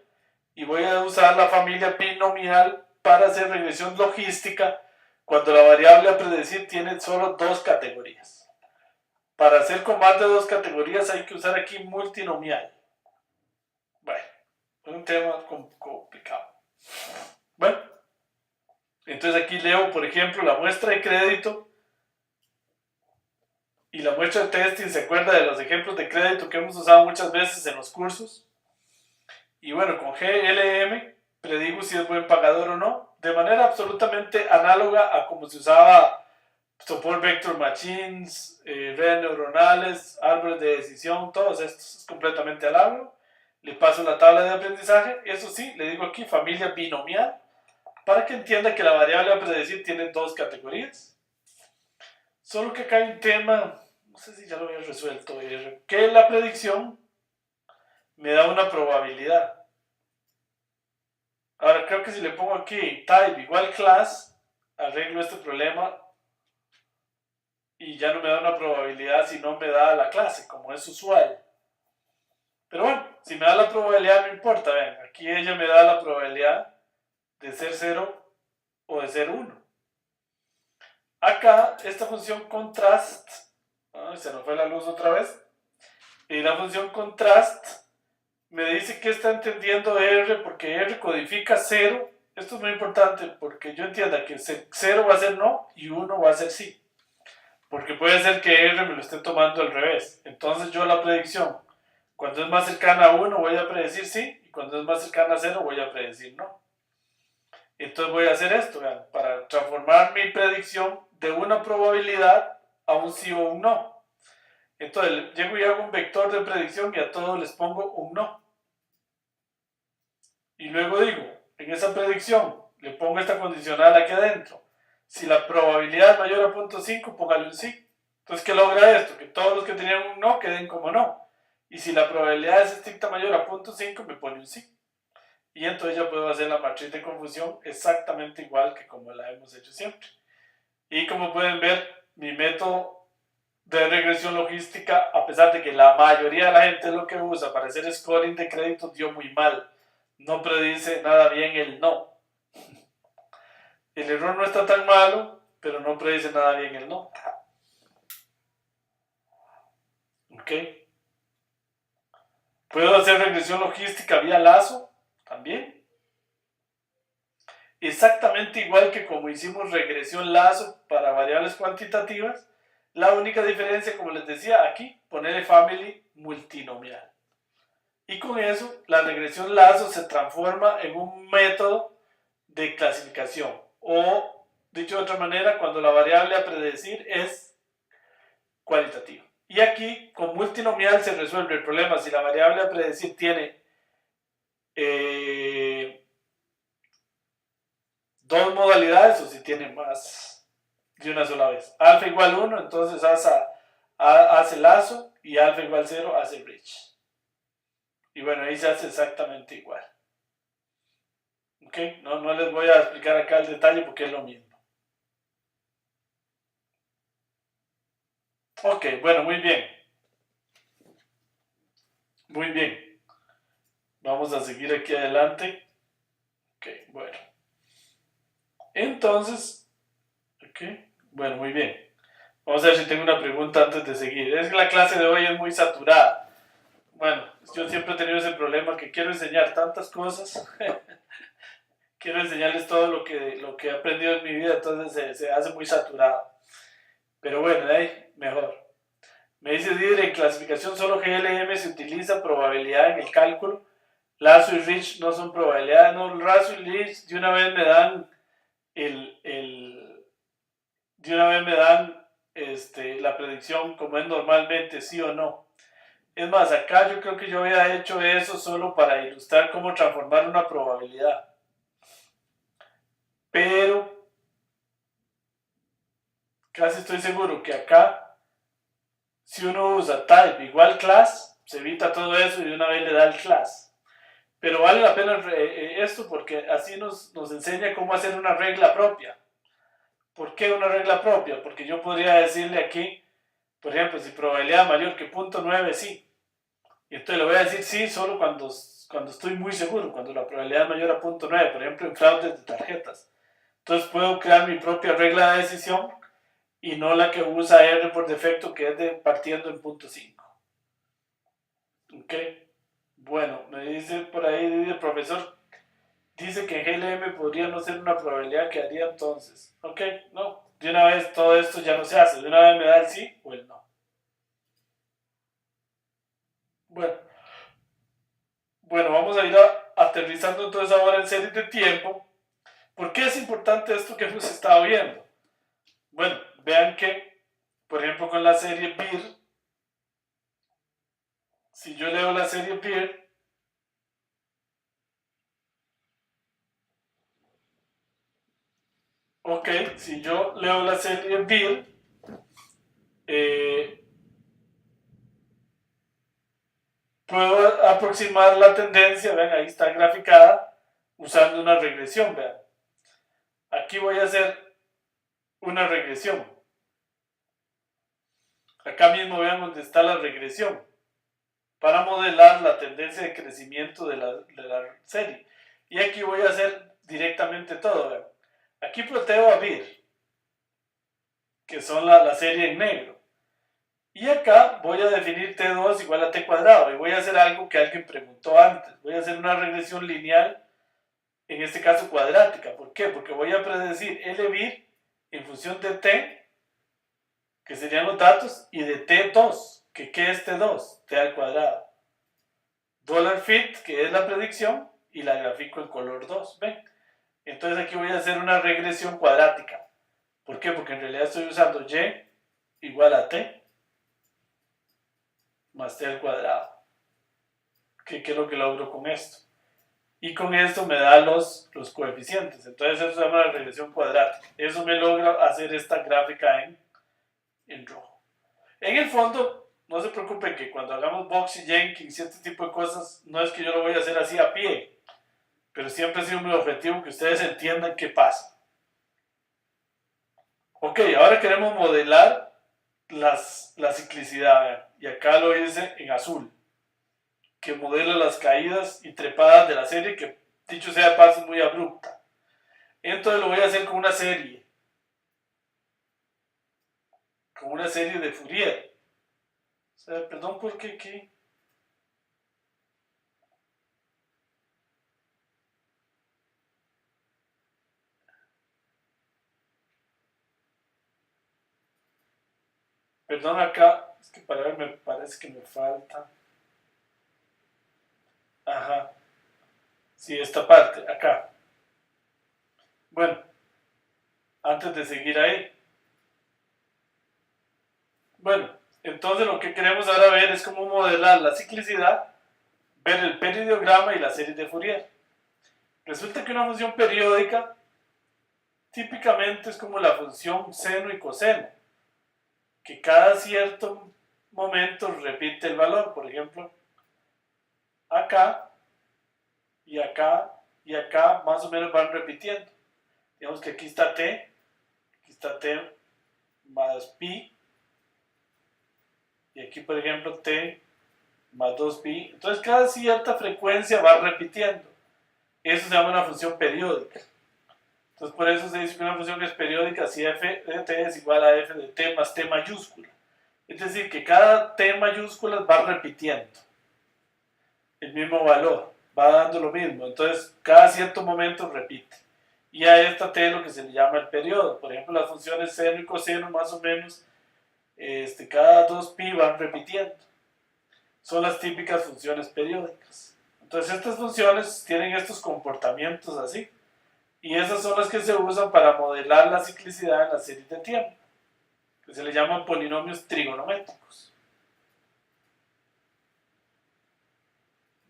y voy a usar la familia binomial para hacer regresión logística cuando la variable a predecir tiene solo dos categorías. Para hacer con más de dos categorías hay que usar aquí multinomial. Bueno, es un tema complicado. Bueno, entonces aquí leo, por ejemplo, la muestra de crédito y la muestra de testing. ¿Se acuerda de los ejemplos de crédito que hemos usado muchas veces en los cursos? Y bueno, con GLM predigo si es buen pagador o no, de manera absolutamente análoga a como se usaba Support Vector Machines, redes neuronales, árboles de decisión, todos estos es completamente análogo. Le paso la tabla de aprendizaje, eso sí, le digo aquí familia binomial, para que entienda que la variable a predecir tiene dos categorías. Solo que acá hay un tema, no sé si ya lo había resuelto, que la predicción me da una probabilidad. Ahora creo que si le pongo aquí type igual class, arreglo este problema y ya no me da una probabilidad si no me da la clase, como es usual. Pero bueno, si me da la probabilidad no importa, ven, aquí ella me da la probabilidad de ser 0 o de ser 1. Acá, esta función contrast, se nos fue la luz otra vez, y la función contrast me dice que está entendiendo R porque R codifica 0. Esto es muy importante porque yo entienda que 0 va a ser no y 1 va a ser sí. Porque puede ser que R me lo esté tomando al revés. Entonces yo la predicción, cuando es más cercana a 1 voy a predecir sí y cuando es más cercana a 0 voy a predecir no. Entonces voy a hacer esto, vean, para transformar mi predicción de una probabilidad a un sí o un no. Entonces llego y hago un vector de predicción y a todos les pongo un no. Y luego digo, en esa predicción le pongo esta condicional aquí adentro. Si la probabilidad es mayor a 0.5, póngale un sí. Entonces, ¿qué logra esto? Que todos los que tenían un no queden como no. Y si la probabilidad es estricta mayor a 0.5, me pone un sí. Y entonces ya puedo hacer la matriz de confusión exactamente igual que como la hemos hecho siempre. Y como pueden ver, mi método de regresión logística, a pesar de que la mayoría de la gente lo que usa para hacer scoring de créditos, dio muy mal. No predice nada bien el no. El error no está tan malo, pero no predice nada bien el no. ¿Ok? ¿Puedo hacer regresión logística vía lazo? También. Exactamente igual que como hicimos regresión lazo para variables cuantitativas, la única diferencia, como les decía, aquí, ponerle family multinomial. Y con eso, la regresión lazo se transforma en un método de clasificación. O, dicho de otra manera, cuando la variable a predecir es cualitativa. Y aquí, con multinomial se resuelve el problema si la variable a predecir tiene dos modalidades o si tiene más de una sola vez. Alfa igual 1, entonces hace lazo, y alfa igual 0 hace bridge. Y bueno, ahí se hace exactamente igual. ¿Ok? No les voy a explicar acá el detalle porque es lo mismo. Ok, bueno, muy bien. Muy bien. Vamos a seguir aquí adelante. Ok, bueno. Entonces, ok, bueno, muy bien. Vamos a ver si tengo una pregunta antes de seguir. Es que la clase de hoy es muy saturada. Bueno, yo siempre he tenido ese problema que quiero enseñar tantas cosas. Quiero enseñarles todo lo que he aprendido en mi vida, entonces se hace muy saturado. Pero bueno, de ahí, mejor. Me dice Dider, en clasificación solo GLM se utiliza probabilidad en el cálculo. Lazo y Rich no son probabilidades. No, Lazo y Rich de una vez me dan la predicción como es normalmente, sí o no. Es más, acá yo creo que yo había hecho eso solo para ilustrar cómo transformar una probabilidad. Pero casi estoy seguro que acá, si uno usa type igual class, se evita todo eso y de una vez le da el class. Pero vale la pena esto porque así nos enseña cómo hacer una regla propia. ¿Por qué una regla propia? Porque yo podría decirle aquí, por ejemplo, si probabilidad mayor que 0.9, sí. Y entonces le voy a decir sí solo cuando estoy muy seguro, cuando la probabilidad es mayor a 0.9, por ejemplo, en fraudes de tarjetas. Entonces puedo crear mi propia regla de decisión y no la que usa R por defecto, que es partiendo en 0.5. ¿Ok? Bueno, me dice por ahí el profesor, dice que en GLM podría no ser una probabilidad que haría entonces. ¿Ok? No, de una vez todo esto ya no se hace, de una vez me da el sí o el no. Bueno, vamos a ir aterrizando entonces ahora en series de tiempo. ¿Por qué es importante esto que hemos estado viendo? Bueno, vean que, por ejemplo, con la serie BIR, si yo leo la serie BIR, ok, si yo leo la serie BIR, puedo aproximar la tendencia, vean, ahí está graficada, usando una regresión, vean. Aquí voy a hacer una regresión. Acá mismo vean donde está la regresión, para modelar la tendencia de crecimiento de la serie. Y aquí voy a hacer directamente todo, vean. Aquí ploteo a BIR, que son la serie en negro. Y acá voy a definir T2 igual a T cuadrado. Y voy a hacer algo que alguien preguntó antes. Voy a hacer una regresión lineal, en este caso cuadrática. ¿Por qué? Porque voy a predecir LBIR en función de T, que serían los datos, y de T2, que ¿qué es T2? T al cuadrado. $fit, que es la predicción, y la grafico en color 2. ¿Ven? Entonces aquí voy a hacer una regresión cuadrática. ¿Por qué? Porque en realidad estoy usando y igual a t más t al cuadrado. ¿Qué es lo que logro con esto? Y con esto me da los coeficientes. Entonces eso se llama la regresión cuadrática. Eso me logra hacer esta gráfica en rojo. En el fondo, no se preocupen que cuando hagamos Box y Jenkins y este tipo de cosas, no es que yo lo voy a hacer así a pie, pero siempre ha sido mi objetivo que ustedes entiendan qué pasa. Ok, ahora queremos modelar la ciclicidad, vean, y acá lo hice en azul, que modela las caídas y trepadas de la serie, que dicho sea de paso es muy abrupta. Entonces lo voy a hacer con una serie de Fourier. O sea, perdón, ¿por qué? Perdón, acá, es que para ver me parece que me falta. Ajá, sí, esta parte, acá. Bueno, antes de seguir ahí. Bueno, entonces lo que queremos ahora ver es cómo modelar la ciclicidad, ver el periodiograma y la serie de Fourier. Resulta que una función periódica típicamente es como la función seno y coseno, que cada cierto momento repite el valor. Por ejemplo, acá y acá y acá más o menos van repitiendo. Digamos que aquí está t más pi, y aquí por ejemplo t más 2pi. Entonces cada cierta frecuencia va repitiendo. Eso se llama una función periódica. Entonces por eso se dice que una función que es periódica si f de t es igual a f de t más t mayúscula. Es decir, que cada t mayúscula va repitiendo el mismo valor, va dando lo mismo. Entonces cada cierto momento repite. Y a esta t lo que se le llama el periodo. Por ejemplo, las funciones seno y coseno más o menos cada 2pi van repitiendo. Son las típicas funciones periódicas. Entonces estas funciones tienen estos comportamientos así. Y esas son las que se usan para modelar la ciclicidad en la serie de tiempo, que se le llaman polinomios trigonométricos.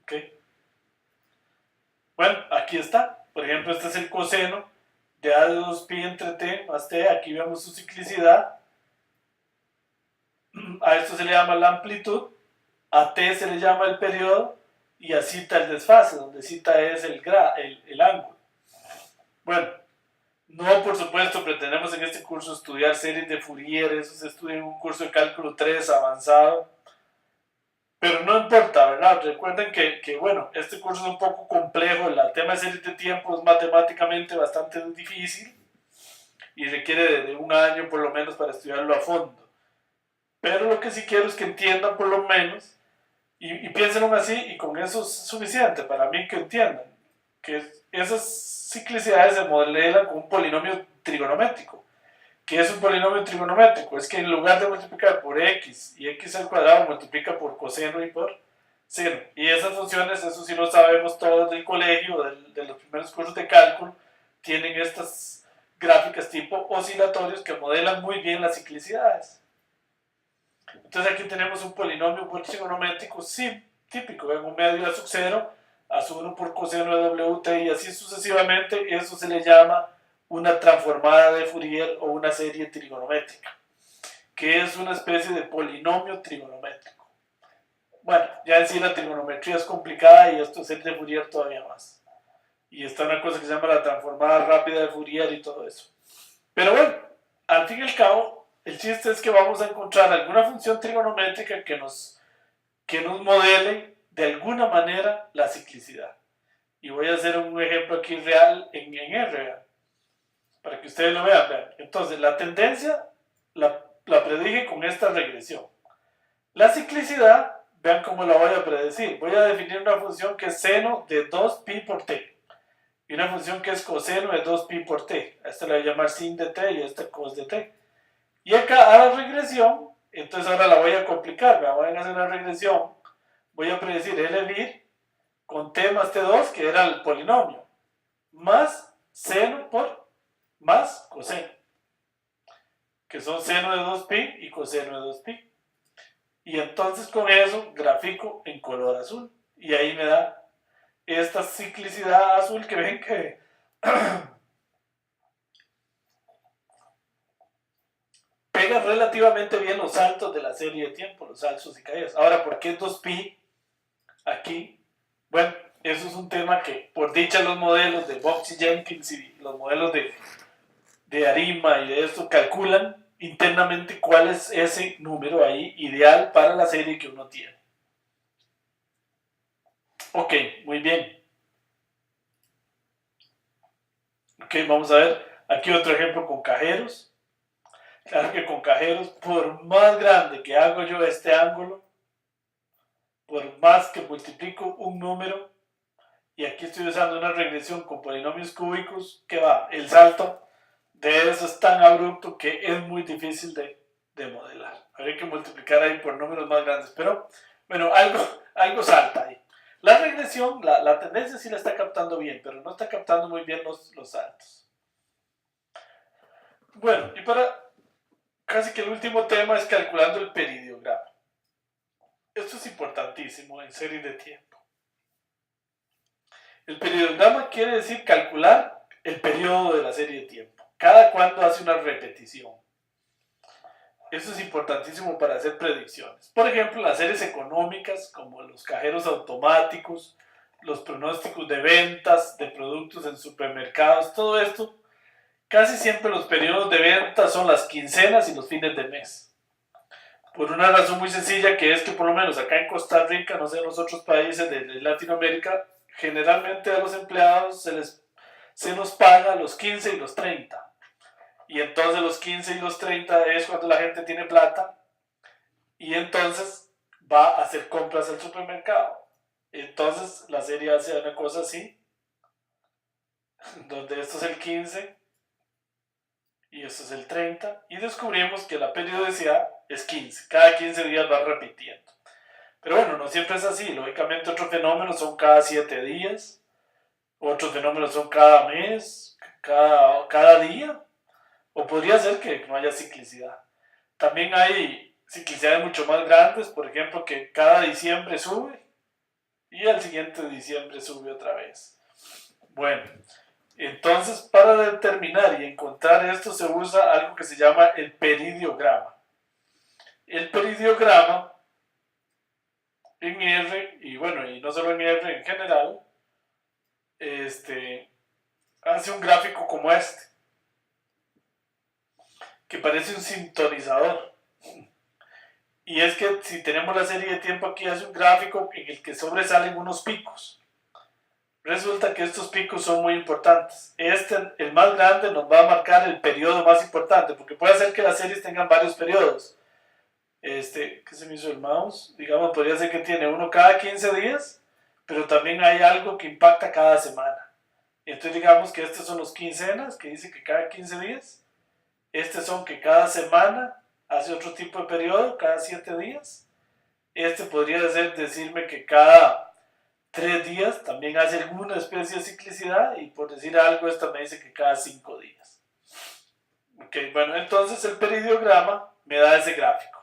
¿Ok? Bueno, aquí está. Por ejemplo, este es el coseno de a de 2pi entre t más t. Aquí vemos su ciclicidad. A esto se le llama la amplitud. A t se le llama el periodo. Y a zeta el desfase, donde zeta es el ángulo. Bueno, no por supuesto pretendemos en este curso estudiar series de Fourier, eso se estudia en un curso de cálculo 3 avanzado, pero no importa, ¿verdad? Recuerden que bueno, este curso es un poco complejo, el tema de series de tiempo es matemáticamente bastante difícil y requiere de un año por lo menos para estudiarlo a fondo. Pero lo que sí quiero es que entiendan por lo menos, y piénsenlo así, y con eso es suficiente para mí que entiendan, que esas ciclicidades se modelan con un polinomio trigonométrico. ¿Qué es un polinomio trigonométrico? Es que en lugar de multiplicar por x y x al cuadrado, multiplica por coseno y por seno. Y esas funciones, eso sí lo sabemos todos del colegio, de los primeros cursos de cálculo, tienen estas gráficas tipo oscilatorios que modelan muy bien las ciclicidades. Entonces aquí tenemos un polinomio trigonométrico sí, típico, en un medio a sub 0, a sub 1 por coseno de wt y así sucesivamente. Eso se le llama una transformada de Fourier o una serie trigonométrica, que es una especie de polinomio trigonométrico. Bueno, ya en sí la trigonometría es complicada y esto es el de Fourier todavía más. Y está una cosa que se llama la transformada rápida de Fourier y todo eso. Pero bueno, al fin y al cabo, el chiste es que vamos a encontrar alguna función trigonométrica que nos modele de alguna manera la ciclicidad. Y voy a hacer un ejemplo aquí real en R, para que ustedes lo vean. Entonces, la tendencia la predije con esta regresión. La ciclicidad, vean cómo la voy a predecir. Voy a definir una función que es seno de 2pi por t. Y una función que es coseno de 2pi por t. A esta la voy a llamar sin de t y a esta cos de t. Y acá a la regresión, entonces ahora la voy a complicar. Voy a hacer una regresión. Voy a predecir L vir con t más t2, que era el polinomio, más seno por más coseno, que son seno de 2pi y coseno de 2pi. Y entonces con eso grafico en color azul. Y ahí me da esta ciclicidad azul que ven que pega relativamente bien los saltos de la serie de tiempo, los alzos y caídas. Ahora, ¿por qué 2pi aquí? Bueno, eso es un tema que, por dicha, los modelos de Box y Jenkins y los modelos de Arima y de esto calculan internamente cuál es ese número ahí ideal para la serie que uno tiene. Ok, muy bien. Ok, vamos a ver aquí otro ejemplo con cajeros. Claro que con cajeros, por más grande que hago yo este ángulo, por más que multiplico un número, y aquí estoy usando una regresión con polinomios cúbicos, que va, el salto de eso es tan abrupto que es muy difícil de modelar. Habría que multiplicar ahí por números más grandes, pero bueno, algo salta ahí. La regresión, la tendencia sí la está captando bien, pero no está captando muy bien los saltos. Bueno, y para casi que el último tema es calculando el peridiograma. Esto es importantísimo en series de tiempo. El peridiograma quiere decir calcular el periodo de la serie de tiempo. Cada cuándo hace una repetición. Eso es importantísimo para hacer predicciones. Por ejemplo, las series económicas, como los cajeros automáticos, los pronósticos de ventas de productos en supermercados, todo esto, casi siempre los periodos de venta son las quincenas y los fines de mes. Por una razón muy sencilla, que es que por lo menos acá en Costa Rica, no sé, en los otros países de Latinoamérica, generalmente a los empleados se nos paga los 15 y los 30. Y entonces los 15 y los 30 es cuando la gente tiene plata y entonces va a hacer compras al supermercado. Entonces la serie hace una cosa así, donde esto es el 15 y esto es el 30, y descubrimos que la periodicidad es 15. Cada 15 días va repitiendo. Pero bueno, no siempre es así. Lógicamente otros fenómenos son cada 7 días, otros fenómenos son cada mes, cada día, o podría ser que no haya ciclicidad. También hay ciclicidades mucho más grandes, por ejemplo, que cada diciembre sube y al siguiente diciembre sube otra vez. Bueno, entonces para determinar y encontrar esto se usa algo que se llama el peridiograma. El peridiograma en R, y bueno, y no solo en R, en general, hace un gráfico como este, que parece un sintonizador. Y es que si tenemos la serie de tiempo aquí, hace un gráfico en el que sobresalen unos picos. Resulta que estos picos son muy importantes. El más grande, nos va a marcar el periodo más importante, porque puede ser que las series tengan varios periodos. ¿Qué se me hizo el mouse? Digamos, podría ser que tiene uno cada 15 días, pero también hay algo que impacta cada semana. Entonces digamos que estos son los quincenas, que dice que cada 15 días. Estos son que cada semana hace otro tipo de periodo, cada 7 días. Podría decirme que cada 3 días también hace alguna especie de ciclicidad, y por decir algo, esta me dice que cada 5 días. Ok, bueno, entonces el peridiograma me da ese gráfico.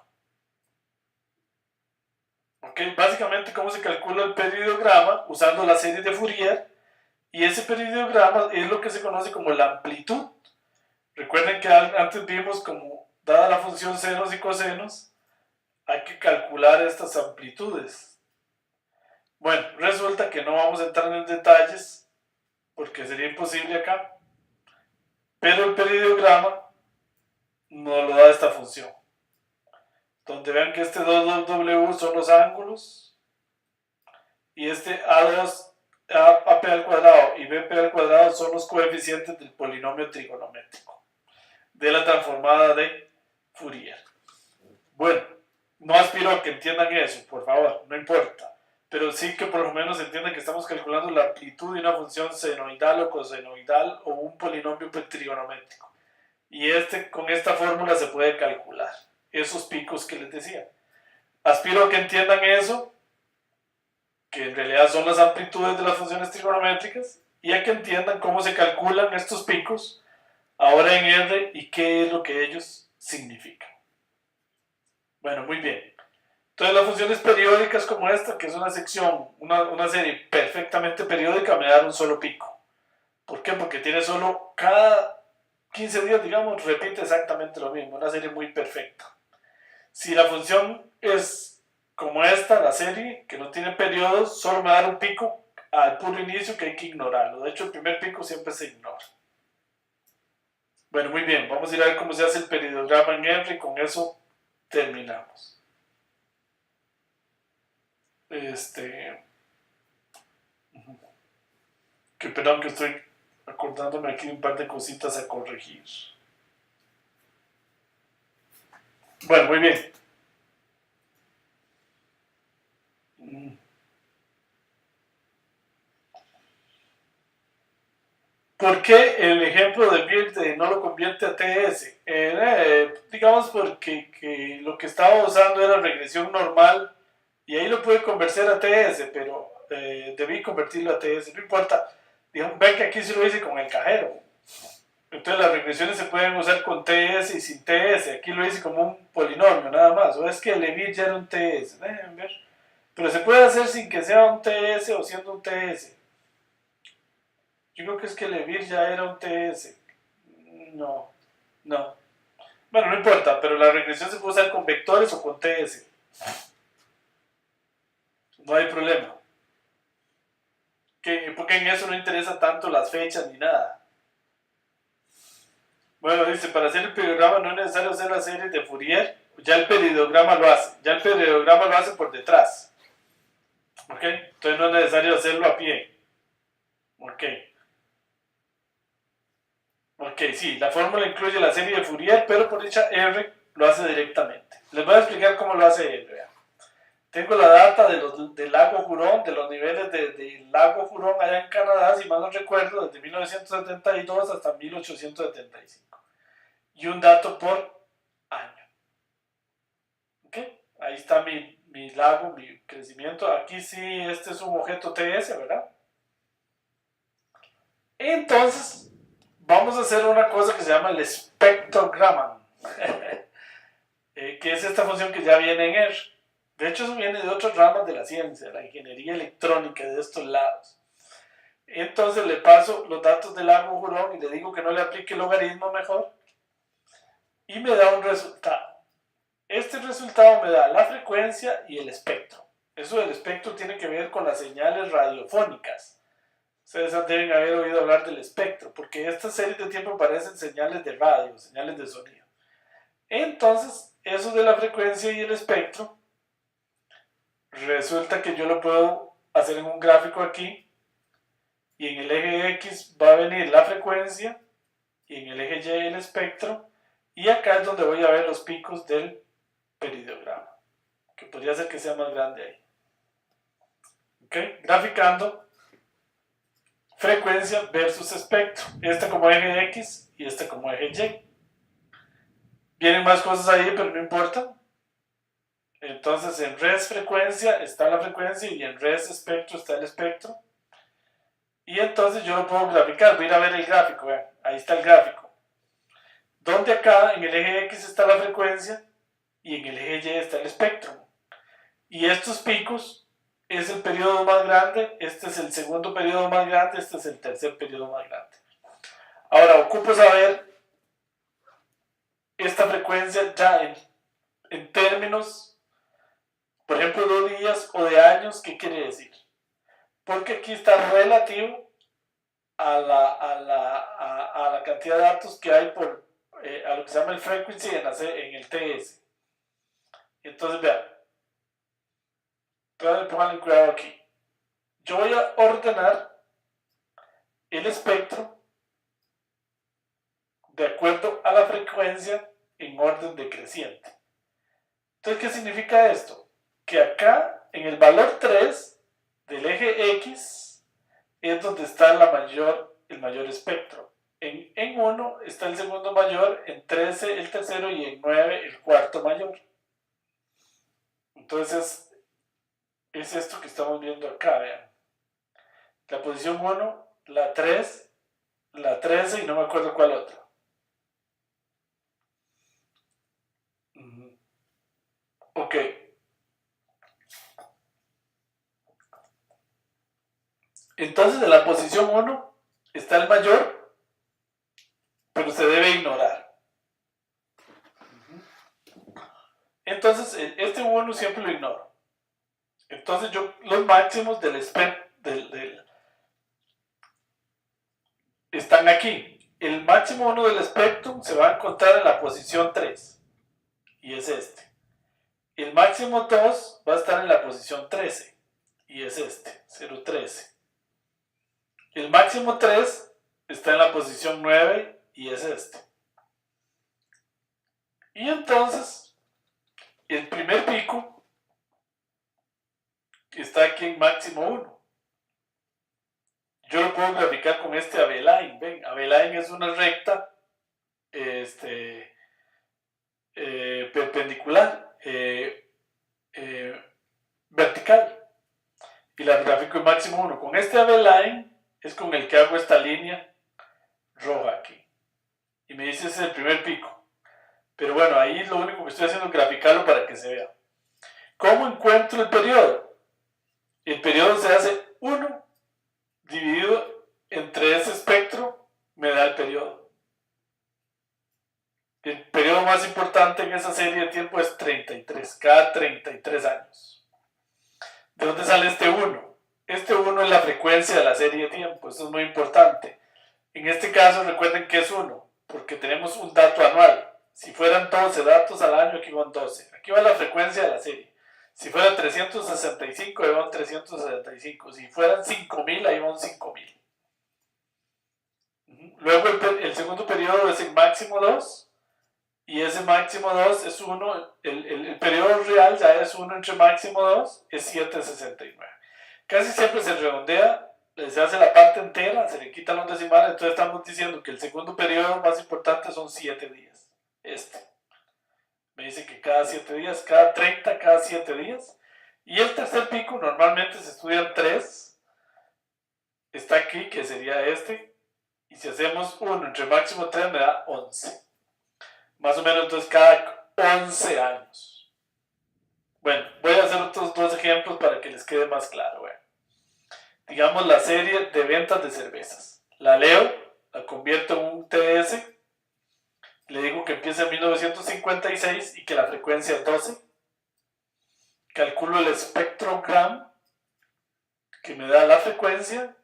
Ok, básicamente, ¿cómo se calcula el peridiograma? Usando la serie de Fourier, y ese peridiograma es lo que se conoce como la amplitud. Recuerden que antes vimos como, dada la función senos y cosenos, hay que calcular estas amplitudes. Bueno, resulta que no vamos a entrar en detalles porque sería imposible acá, pero el peridiograma nos lo da esta función, donde vean que este 2W son los ángulos y este A2, AP al cuadrado y BP al cuadrado son los coeficientes del polinomio trigonométrico de la transformada de Fourier. Bueno, no aspiro a que entiendan eso, por favor, no importa, pero sí que por lo menos entiendan que estamos calculando la amplitud de una función senoidal o cosenoidal o un polinomio trigonométrico. Y con esta fórmula se puede calcular esos picos que les decía. Aspiro a que entiendan eso, que en realidad son las amplitudes de las funciones trigonométricas, y a que entiendan cómo se calculan estos picos ahora en R y qué es lo que ellos significan. Bueno, muy bien. Entonces las funciones periódicas como esta, que es una sección, una serie perfectamente periódica, me da un solo pico. ¿Por qué? Porque tiene solo cada 15 días, digamos, repite exactamente lo mismo, una serie muy perfecta. Si la función es como esta, la serie, que no tiene periodos, solo me da un pico al puro inicio que hay que ignorarlo. De hecho, el primer pico siempre se ignora. Bueno, muy bien, vamos a ir a ver cómo se hace el peridograma en R y con eso terminamos. Que perdón que estoy acordándome aquí de un par de cositas a corregir. Bueno, muy bien. ¿Por qué el ejemplo de Build no lo convierte a TS? Digamos porque lo que estaba usando era regresión normal y ahí lo pude convertir a TS, pero debí convertirlo a TS, no importa. Digamos, ven que aquí sí lo hice con el cajero. Entonces las regresiones se pueden usar con TS y sin TS. Aquí lo hice como un polinomio nada más. O es que el Levit ya era un TS. Déjenme ver. Pero se puede hacer sin que sea un TS o siendo un TS. Yo creo que es que Levir ya era un TS. No, no. Bueno, no importa, pero la regresión se puede usar con vectores o con TS. No hay problema. Porque en eso no interesa tanto las fechas ni nada. Bueno, dice, para hacer el peridograma no es necesario hacer la serie de Fourier. Ya el peridograma lo hace. Ya el peridograma lo hace por detrás. ¿Ok? Entonces no es necesario hacerlo a pie. ¿Ok? Ok, sí, la fórmula incluye la serie de Fourier, pero por dicha R lo hace directamente. Les voy a explicar cómo lo hace él. Vean. Tengo la data del lago Hurón, de los niveles del lago Hurón allá en Canadá, si mal no recuerdo, desde 1972 hasta 1875. Y un dato por año. ¿Ok? Ahí está mi lago, mi crecimiento. Aquí sí, este es un objeto TS, ¿verdad? Entonces, vamos a hacer una cosa que se llama el espectrograma, que es esta función que ya viene en R. De hecho, eso viene de otras ramas de la ciencia, la ingeniería electrónica de estos lados. Entonces le paso los datos del lago Hurón y le digo que no le aplique el logaritmo mejor y me da un resultado. Este resultado me da la frecuencia y el espectro. Eso del espectro tiene que ver con las señales radiofónicas. Ustedes deben haber oído hablar del espectro, porque estas series de tiempo parecen señales de radio, señales de sonido. Entonces, eso de la frecuencia y el espectro, resulta que yo lo puedo hacer en un gráfico aquí, y en el eje X va a venir la frecuencia, y en el eje Y el espectro, y acá es donde voy a ver los picos del peridograma, que podría ser que sea más grande ahí. ¿Ok? Graficando frecuencia versus espectro, este como eje X y este como eje Y. Vienen más cosas ahí, pero no importa. Entonces en res frecuencia está la frecuencia y en res espectro está el espectro. Y entonces yo lo puedo graficar. Voy a ir a ver el gráfico, vean. Ahí está el gráfico. Donde acá en el eje X está la frecuencia y en el eje Y está el espectro. Y estos picos es el periodo más grande, este es el segundo periodo más grande, este es el tercer periodo más grande. Ahora, ocupo saber esta frecuencia ya en términos, por ejemplo, de días o de años, ¿qué quiere decir? Porque aquí está relativo a la cantidad de datos que hay por a lo que se llama el frequency en el TS. Entonces, vean, pónganle cuidado aquí. Yo voy a ordenar el espectro de acuerdo a la frecuencia en orden decreciente. Entonces, ¿qué significa esto? Que acá, en el valor 3 del eje X, es donde está el mayor espectro. En 1 está el segundo mayor, en 13 el tercero y en 9 el cuarto mayor. Entonces, es esto que estamos viendo acá, vean. La posición 1 la 3, la 13 y no me acuerdo cuál otra. Ok. Entonces en la posición 1 está el mayor, pero se debe ignorar. Entonces este 1 siempre lo ignoro. Entonces yo los máximos del están aquí. El máximo 1 del espectrum se va a encontrar en la posición 3 y es este. El máximo 2 va a estar en la posición 13 y es este, 0,13. El máximo 3 está en la posición 9 y es este. Y entonces, el primer pico está aquí en máximo 1. Yo lo puedo graficar con este AB-line. Ven, AB-line es una recta perpendicular, vertical. Y la gráfico en máximo 1. Con este AB-line es con el que hago esta línea roja aquí. Y me dice ese es el primer pico. Pero bueno, ahí lo único que estoy haciendo es graficarlo para que se vea. ¿Cómo encuentro el periodo? El periodo se hace 1 dividido entre ese espectro, me da el periodo. El periodo más importante en esa serie de tiempo es 33, cada 33 años. ¿De dónde sale este 1? Este 1 es la frecuencia de la serie de tiempo, eso es muy importante. En este caso recuerden que es 1, porque tenemos un dato anual. Si fueran 12 datos al año, aquí van 12. Aquí va la frecuencia de la serie. Si fuera 365, ahí van 365. Si fueran 5000, ahí van 5000. Luego el segundo periodo es el máximo 2. Y ese máximo 2 es 1. El periodo real ya es 1 entre máximo 2, es 769. Casi siempre se redondea, se hace la parte entera, se le quitan los decimales, entonces estamos diciendo que el segundo periodo más importante son 7 días. Me dice que cada 7 días, cada 30, cada 7 días. Y el tercer pico normalmente se estudian 3. Está aquí, que sería este. Y si hacemos 1 entre máximo 3 me da 11. Más o menos entonces cada 11 años. Bueno, voy a hacer otros dos ejemplos para que les quede más claro. Bueno, digamos la serie de ventas de cervezas. La leo, la convierto en un TS. Le digo que empieza en 1956 y que la frecuencia es 12. Calculo el espectrogram que me da la frecuencia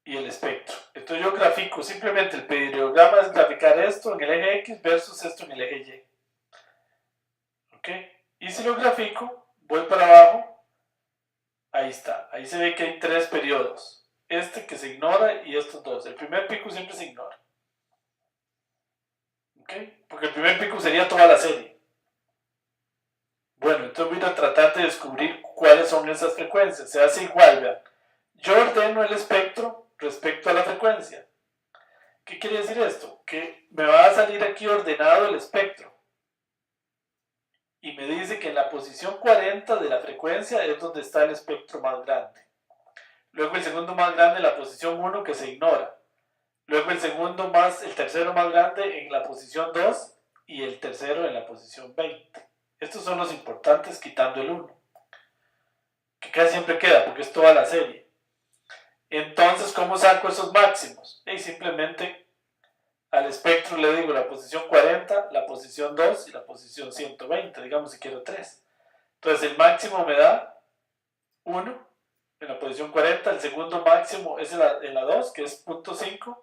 y el espectro. Entonces yo grafico simplemente el periodograma, es graficar esto en el eje X versus esto en el eje Y. ¿Ok? Y si lo grafico, voy para abajo, ahí está. Ahí se ve que hay 3 periodos. Este que se ignora y estos 2. El primer pico siempre se ignora. ¿Ok? Porque el primer pico sería toda la serie. Bueno, entonces voy a tratar de descubrir cuáles son esas frecuencias. Se hace igual, vean. Yo ordeno el espectro respecto a la frecuencia. ¿Qué quiere decir esto? Que me va a salir aquí ordenado el espectro. Y me dice que en la posición 40 de la frecuencia es donde está el espectro más grande. Luego el segundo más grande en la posición 1 que se ignora. Luego el tercero más grande en la posición 2 y el tercero en la posición 20. Estos son los importantes quitando el 1. Que casi siempre queda porque es toda la serie. Entonces, ¿cómo saco esos máximos? Y simplemente al espectro le digo la posición 40, la posición 2 y la posición 120, digamos si quiero 3. Entonces el máximo me da 1 en la posición 40, el segundo máximo es en la 2, que es 0.5,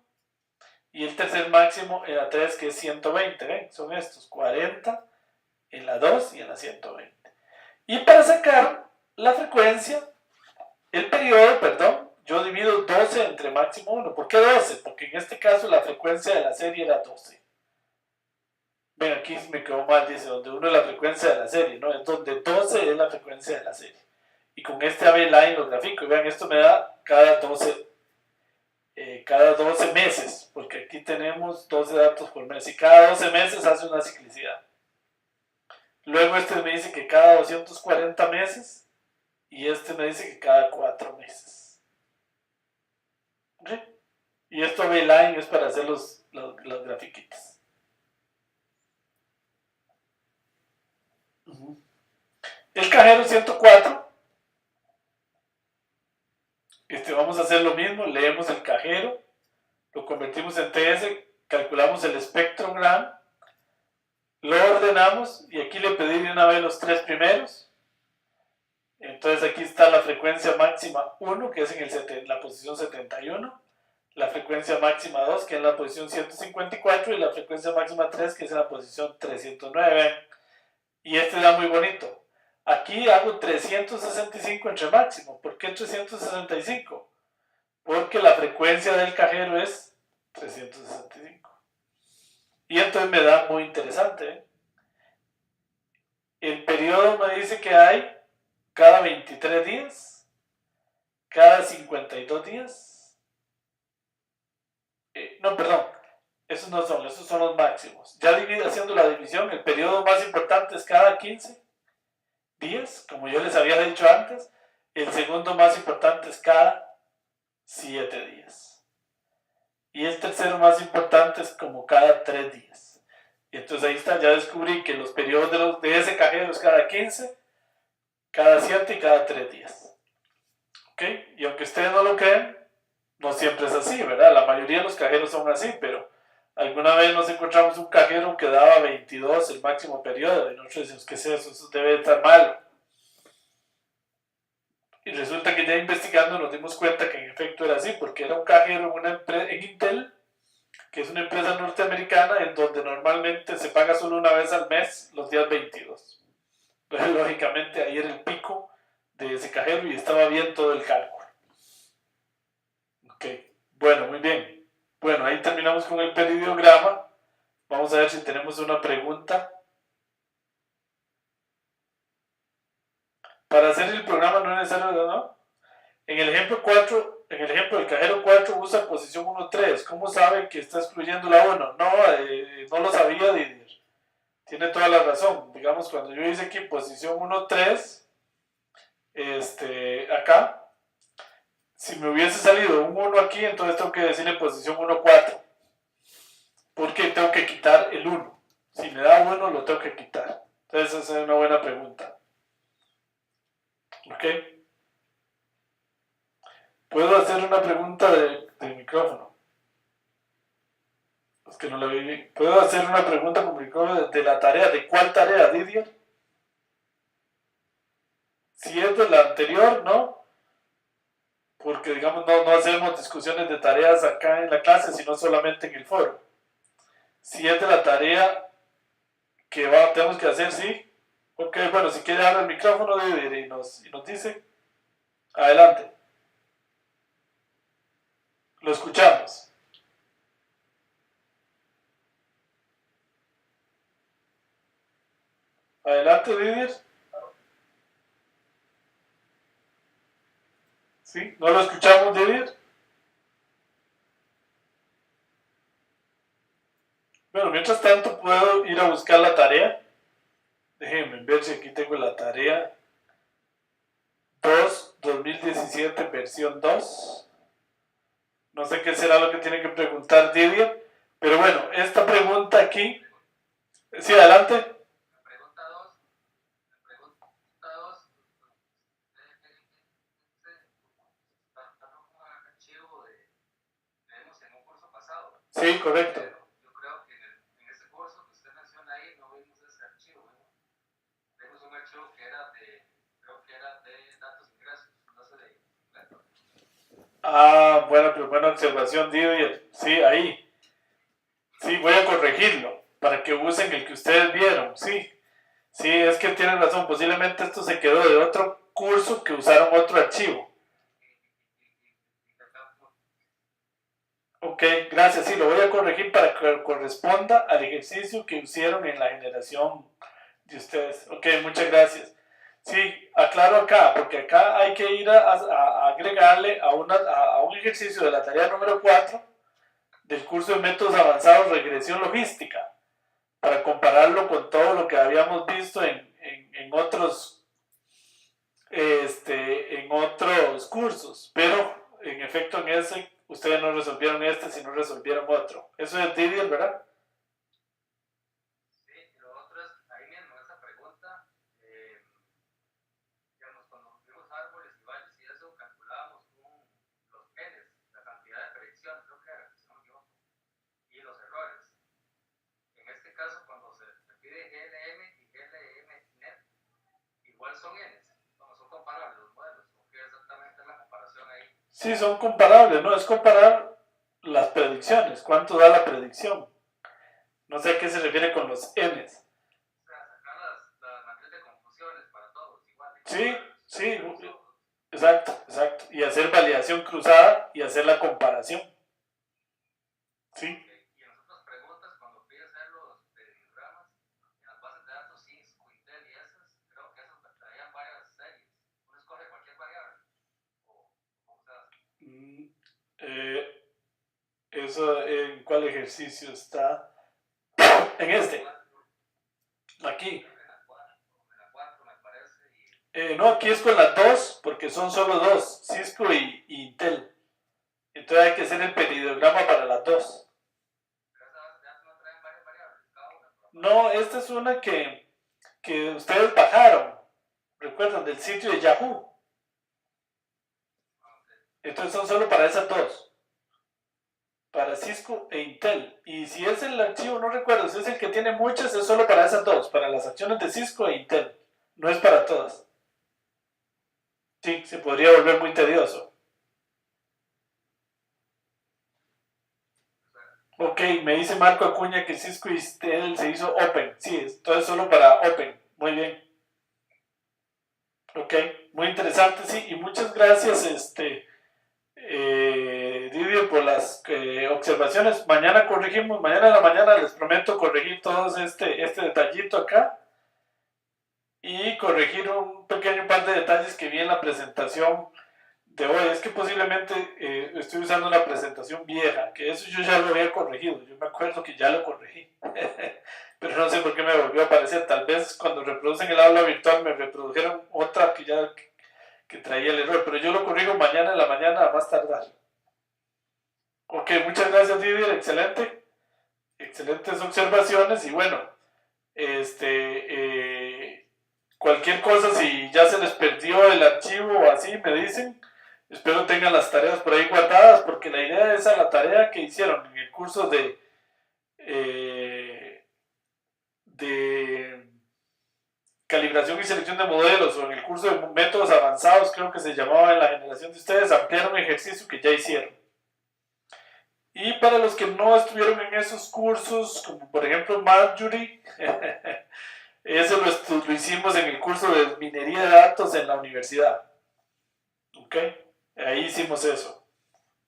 y el tercer máximo en la 3, que es 120, ¿ven? Son estos, 40 en la 2 y en la 120. Y para sacar la frecuencia, el periodo, perdón, yo divido 12 entre máximo 1. ¿Por qué 12? Porque en este caso la frecuencia de la serie era 12. Ven, aquí me quedó mal, dice, donde 1 es la frecuencia de la serie, ¿no? Es donde 12 es la frecuencia de la serie. Y con este AB line lo grafico, y vean, esto me da cada 12 meses, porque aquí tenemos 12 datos por mes, y cada 12 meses hace una ciclicidad. Luego este me dice que cada 240 meses, y este me dice que cada 4 meses. ¿Sí? Y esto V-Line es para hacer los grafiquitos. El cajero 104. Vamos a hacer lo mismo. Leemos el cajero. Lo convertimos en TS. Calculamos el espectrogram. Lo ordenamos. Y aquí le pedí de una vez los tres primeros. Entonces aquí está la frecuencia máxima 1, que es en la posición 71. La frecuencia máxima 2, que es en la posición 154. Y la frecuencia máxima 3, que es en la posición 309. Y da muy bonito. Aquí hago 365 entre máximo. ¿Por qué 365? Porque la frecuencia del cajero es 365. Y entonces me da muy interesante. El periodo me dice que hay cada 23 días, cada 52 días. No, perdón. Esos no son, esos son los máximos. Ya haciendo la división, el periodo más importante es cada 15 días, como yo les había dicho antes. El segundo más importante es cada 7 días. Y el tercero más importante es como cada 3 días. Y entonces ahí está, ya descubrí que los periodos de ese cajero es cada 15, cada 7 y cada 3 días. ¿Ok? Y aunque ustedes no lo crean, no siempre es así, ¿verdad? La mayoría de los cajeros son así, pero alguna vez nos encontramos un cajero que daba 22 el máximo periodo y nosotros decimos, ¿qué es eso? Eso debe estar malo. Y resulta que ya investigando nos dimos cuenta que en efecto era así, porque era un cajero en Intel, que es una empresa norteamericana en donde normalmente se paga solo una vez al mes, los días 22. Entonces, lógicamente, ahí era el pico de ese cajero y estaba bien todo el cálculo. Ok, bueno, muy bien. Bueno, ahí terminamos con el periodiograma. Vamos a ver si tenemos una pregunta. Para hacer el programa no es necesario, ¿no? En el ejemplo 4, en el ejemplo del cajero 4 usa posición 1-3. ¿Cómo sabe que está excluyendo la 1? No, no lo sabía, Didier. Tiene toda la razón. Digamos, cuando yo hice aquí posición 1-3, acá, si me hubiese salido un 1 aquí, entonces tengo que decirle posición 1-4. Porque tengo que quitar el 1. Si me da 1, lo tengo que quitar. Entonces, esa es una buena pregunta. ¿Ok? Puedo hacer una pregunta de micrófono. Es que no la vi bien. ¿Puedo hacer una pregunta con micrófono de la tarea? ¿De cuál tarea, Didier? Si es de la anterior, ¿no? Porque, digamos, no hacemos discusiones de tareas acá en la clase, sino solamente en el foro. Si es de la tarea que tenemos que hacer, sí. Ok, bueno, si quiere abrir el micrófono, Didier, y nos dice. Adelante. Lo escuchamos. Adelante, Didier. ¿Sí? ¿No lo escuchamos, Didier? Bueno, mientras tanto puedo ir a buscar la tarea. Déjenme ver si aquí tengo la tarea 2017 versión 2. No sé qué será lo que tiene que preguntar Didier. Pero bueno, esta pregunta aquí. Sí, adelante. La pregunta 2. Un archivo vemos en un curso pasado. Sí, correcto. Yo creo que en ese curso que usted menciona ahí no vimos ese archivo. Vemos un archivo que era de datos ingresos, no sé de. Ah, bueno, pues buena observación, Didier. Sí, ahí. Sí, voy a corregirlo para que usen el que ustedes vieron. Sí, sí, es que tienen razón. Posiblemente esto se quedó de otro curso que usaron otro archivo. Ok, gracias. Sí, lo voy a corregir para que corresponda al ejercicio que hicieron en la generación de ustedes. Ok, muchas gracias. Sí, aclaro acá, porque acá hay que ir a agregarle a un ejercicio de la tarea número 4 del curso de métodos avanzados regresión logística, para compararlo con todo lo que habíamos visto en otros cursos. Pero en en efecto en ese ustedes no resolvieron este, sino resolvieron otro. Eso es Didier, ¿verdad? Sí, y lo otro es, ahí mismo, esa pregunta, digamos, cuando vimos árboles y valles y eso, calculábamos los Ns, la cantidad de predicciones, creo que era, si no me equivoco, y los errores. En este caso, cuando se pide GLM y GLMNet, igual son Ns, son comparables los modelos, porque exactamente la comparación ahí. Sí, son comparables, ¿no? Es comparar las predicciones, cuánto da la predicción. No sé a qué se refiere con los Ns. O sea, sacar las matrices de confusiones para todos, igual. Sí, sí, exacto, exacto. Y hacer validación cruzada y hacer la comparación. Sí. Y en las otras preguntas, cuando pides hacer los diagramas, en las bases de datos Cisco, Intel y esas, creo que esas traían varias series. Uno escoge cualquier variable. ¿O cómo se hace? Eso, ¿en cuál ejercicio está? En este. Aquí. En la 4 me parece. No, aquí es con las dos, porque son solo dos, Cisco y Intel. Entonces hay que hacer el peridograma para las dos. No, esta es una que ustedes bajaron, recuerdan, del sitio de Yahoo. Entonces son solo para esas dos, para Cisco e Intel. Y si es el archivo, no recuerdo, si es el que tiene muchas, es solo para esas dos, para las acciones de Cisco e Intel. No es para todas. Sí, se podría volver muy tedioso. Ok, me dice Marco Acuña que Cisco y Intel se hizo Open. Sí, esto es solo para Open. Muy bien. Ok, muy interesante, sí. Y muchas gracias, Didier, por las observaciones. Mañana corregimos, mañana en la mañana les prometo corregir todos este detallito acá. Y corregir un pequeño par de detalles que vi en la presentación de hoy. Es que posiblemente estoy usando una presentación vieja, que eso yo ya lo había corregido. Yo me acuerdo que ya lo corregí. Pero no sé por qué me volvió a aparecer. Tal vez cuando reproducen el aula virtual me reprodujeron otra que traía el error. Pero yo lo corrijo mañana en la mañana a más tardar. Ok, muchas gracias Didier, excelente. Excelentes observaciones y bueno, cualquier cosa, si ya se les perdió el archivo o así, me dicen. Espero tengan las tareas por ahí guardadas, porque la idea es a la tarea que hicieron en el curso de calibración y selección de modelos, o en el curso de métodos avanzados, creo que se llamaba en la generación de ustedes, ampliar un ejercicio que ya hicieron. Y para los que no estuvieron en esos cursos, como por ejemplo Marjorie, eso lo hicimos en el curso de minería de datos en la universidad. ¿Ok? Ahí hicimos eso.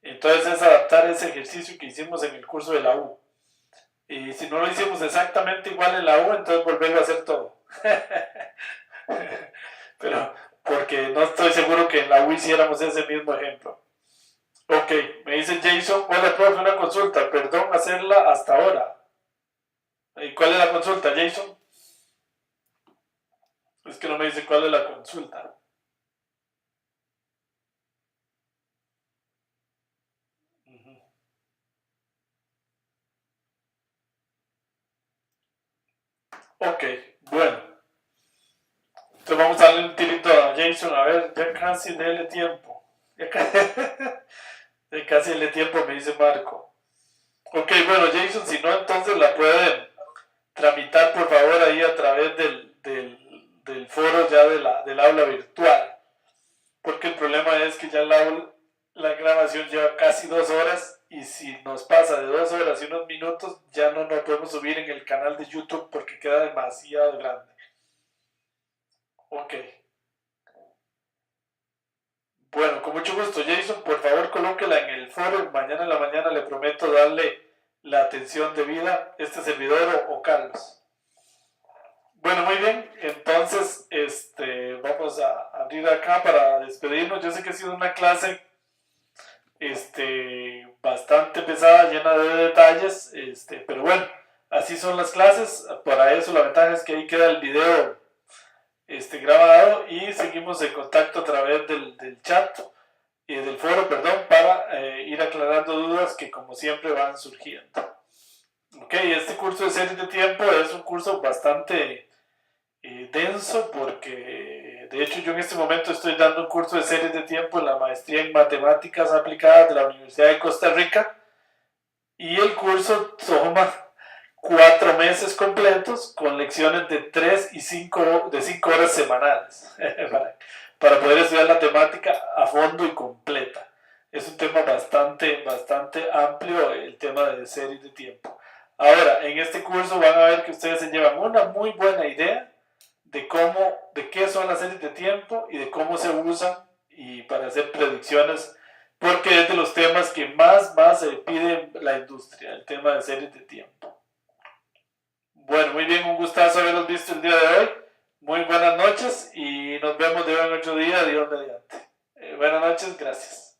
Entonces es adaptar ese ejercicio que hicimos en el curso de la U. Y si no lo hicimos exactamente igual en la U, entonces volverlo a hacer todo. Pero porque no estoy seguro que en la U hiciéramos ese mismo ejemplo. Ok, me dice Jason, hola profe, una consulta, perdón hacerla hasta ahora. ¿Y cuál es la consulta, Jason? Es que no me dice cuál es la consulta. Ok, bueno. Entonces vamos a darle un tirito a Jason, a ver, ya casi dele tiempo. Ya casi dele tiempo, me dice Marco. Ok, bueno, Jason, si no, entonces la pueden tramitar por favor ahí a través del foro ya del aula virtual. Porque el problema es que ya la grabación lleva casi 2 horas y si nos pasa de 2 horas y unos minutos, ya no nos podemos subir en el canal de YouTube porque queda demasiado grande. Ok. Bueno, con mucho gusto, Jason, por favor colóquela en el foro. Mañana en la mañana le prometo darle la atención debida, este servidor o Carlos. Bueno, muy bien, entonces vamos a abrir acá para despedirnos. Yo sé que ha sido una clase bastante pesada, llena de detalles, pero bueno, así son las clases. Para eso la ventaja es que ahí queda el video grabado y seguimos en contacto a través del chat. del foro, perdón, para ir aclarando dudas que como siempre van surgiendo. Ok, este curso de series de tiempo es un curso bastante denso porque de hecho yo en este momento estoy dando un curso de series de tiempo en la maestría en matemáticas aplicadas de la Universidad de Costa Rica y el curso toma 4 meses completos con lecciones de 3 y 5 horas semanales para poder estudiar la temática a fondo y completa. Es un tema bastante amplio el tema de series de tiempo. Ahora, en este curso van a ver que ustedes se llevan una muy buena idea de qué son las series de tiempo y de cómo se usan y para hacer predicciones, porque es de los temas que más se pide la industria, el tema de series de tiempo. Bueno, muy bien, un gustazo haberlos visto el día de hoy. Muy buenas noches y nos vemos de hoy en otro día, Dios mediante. Buenas noches, gracias.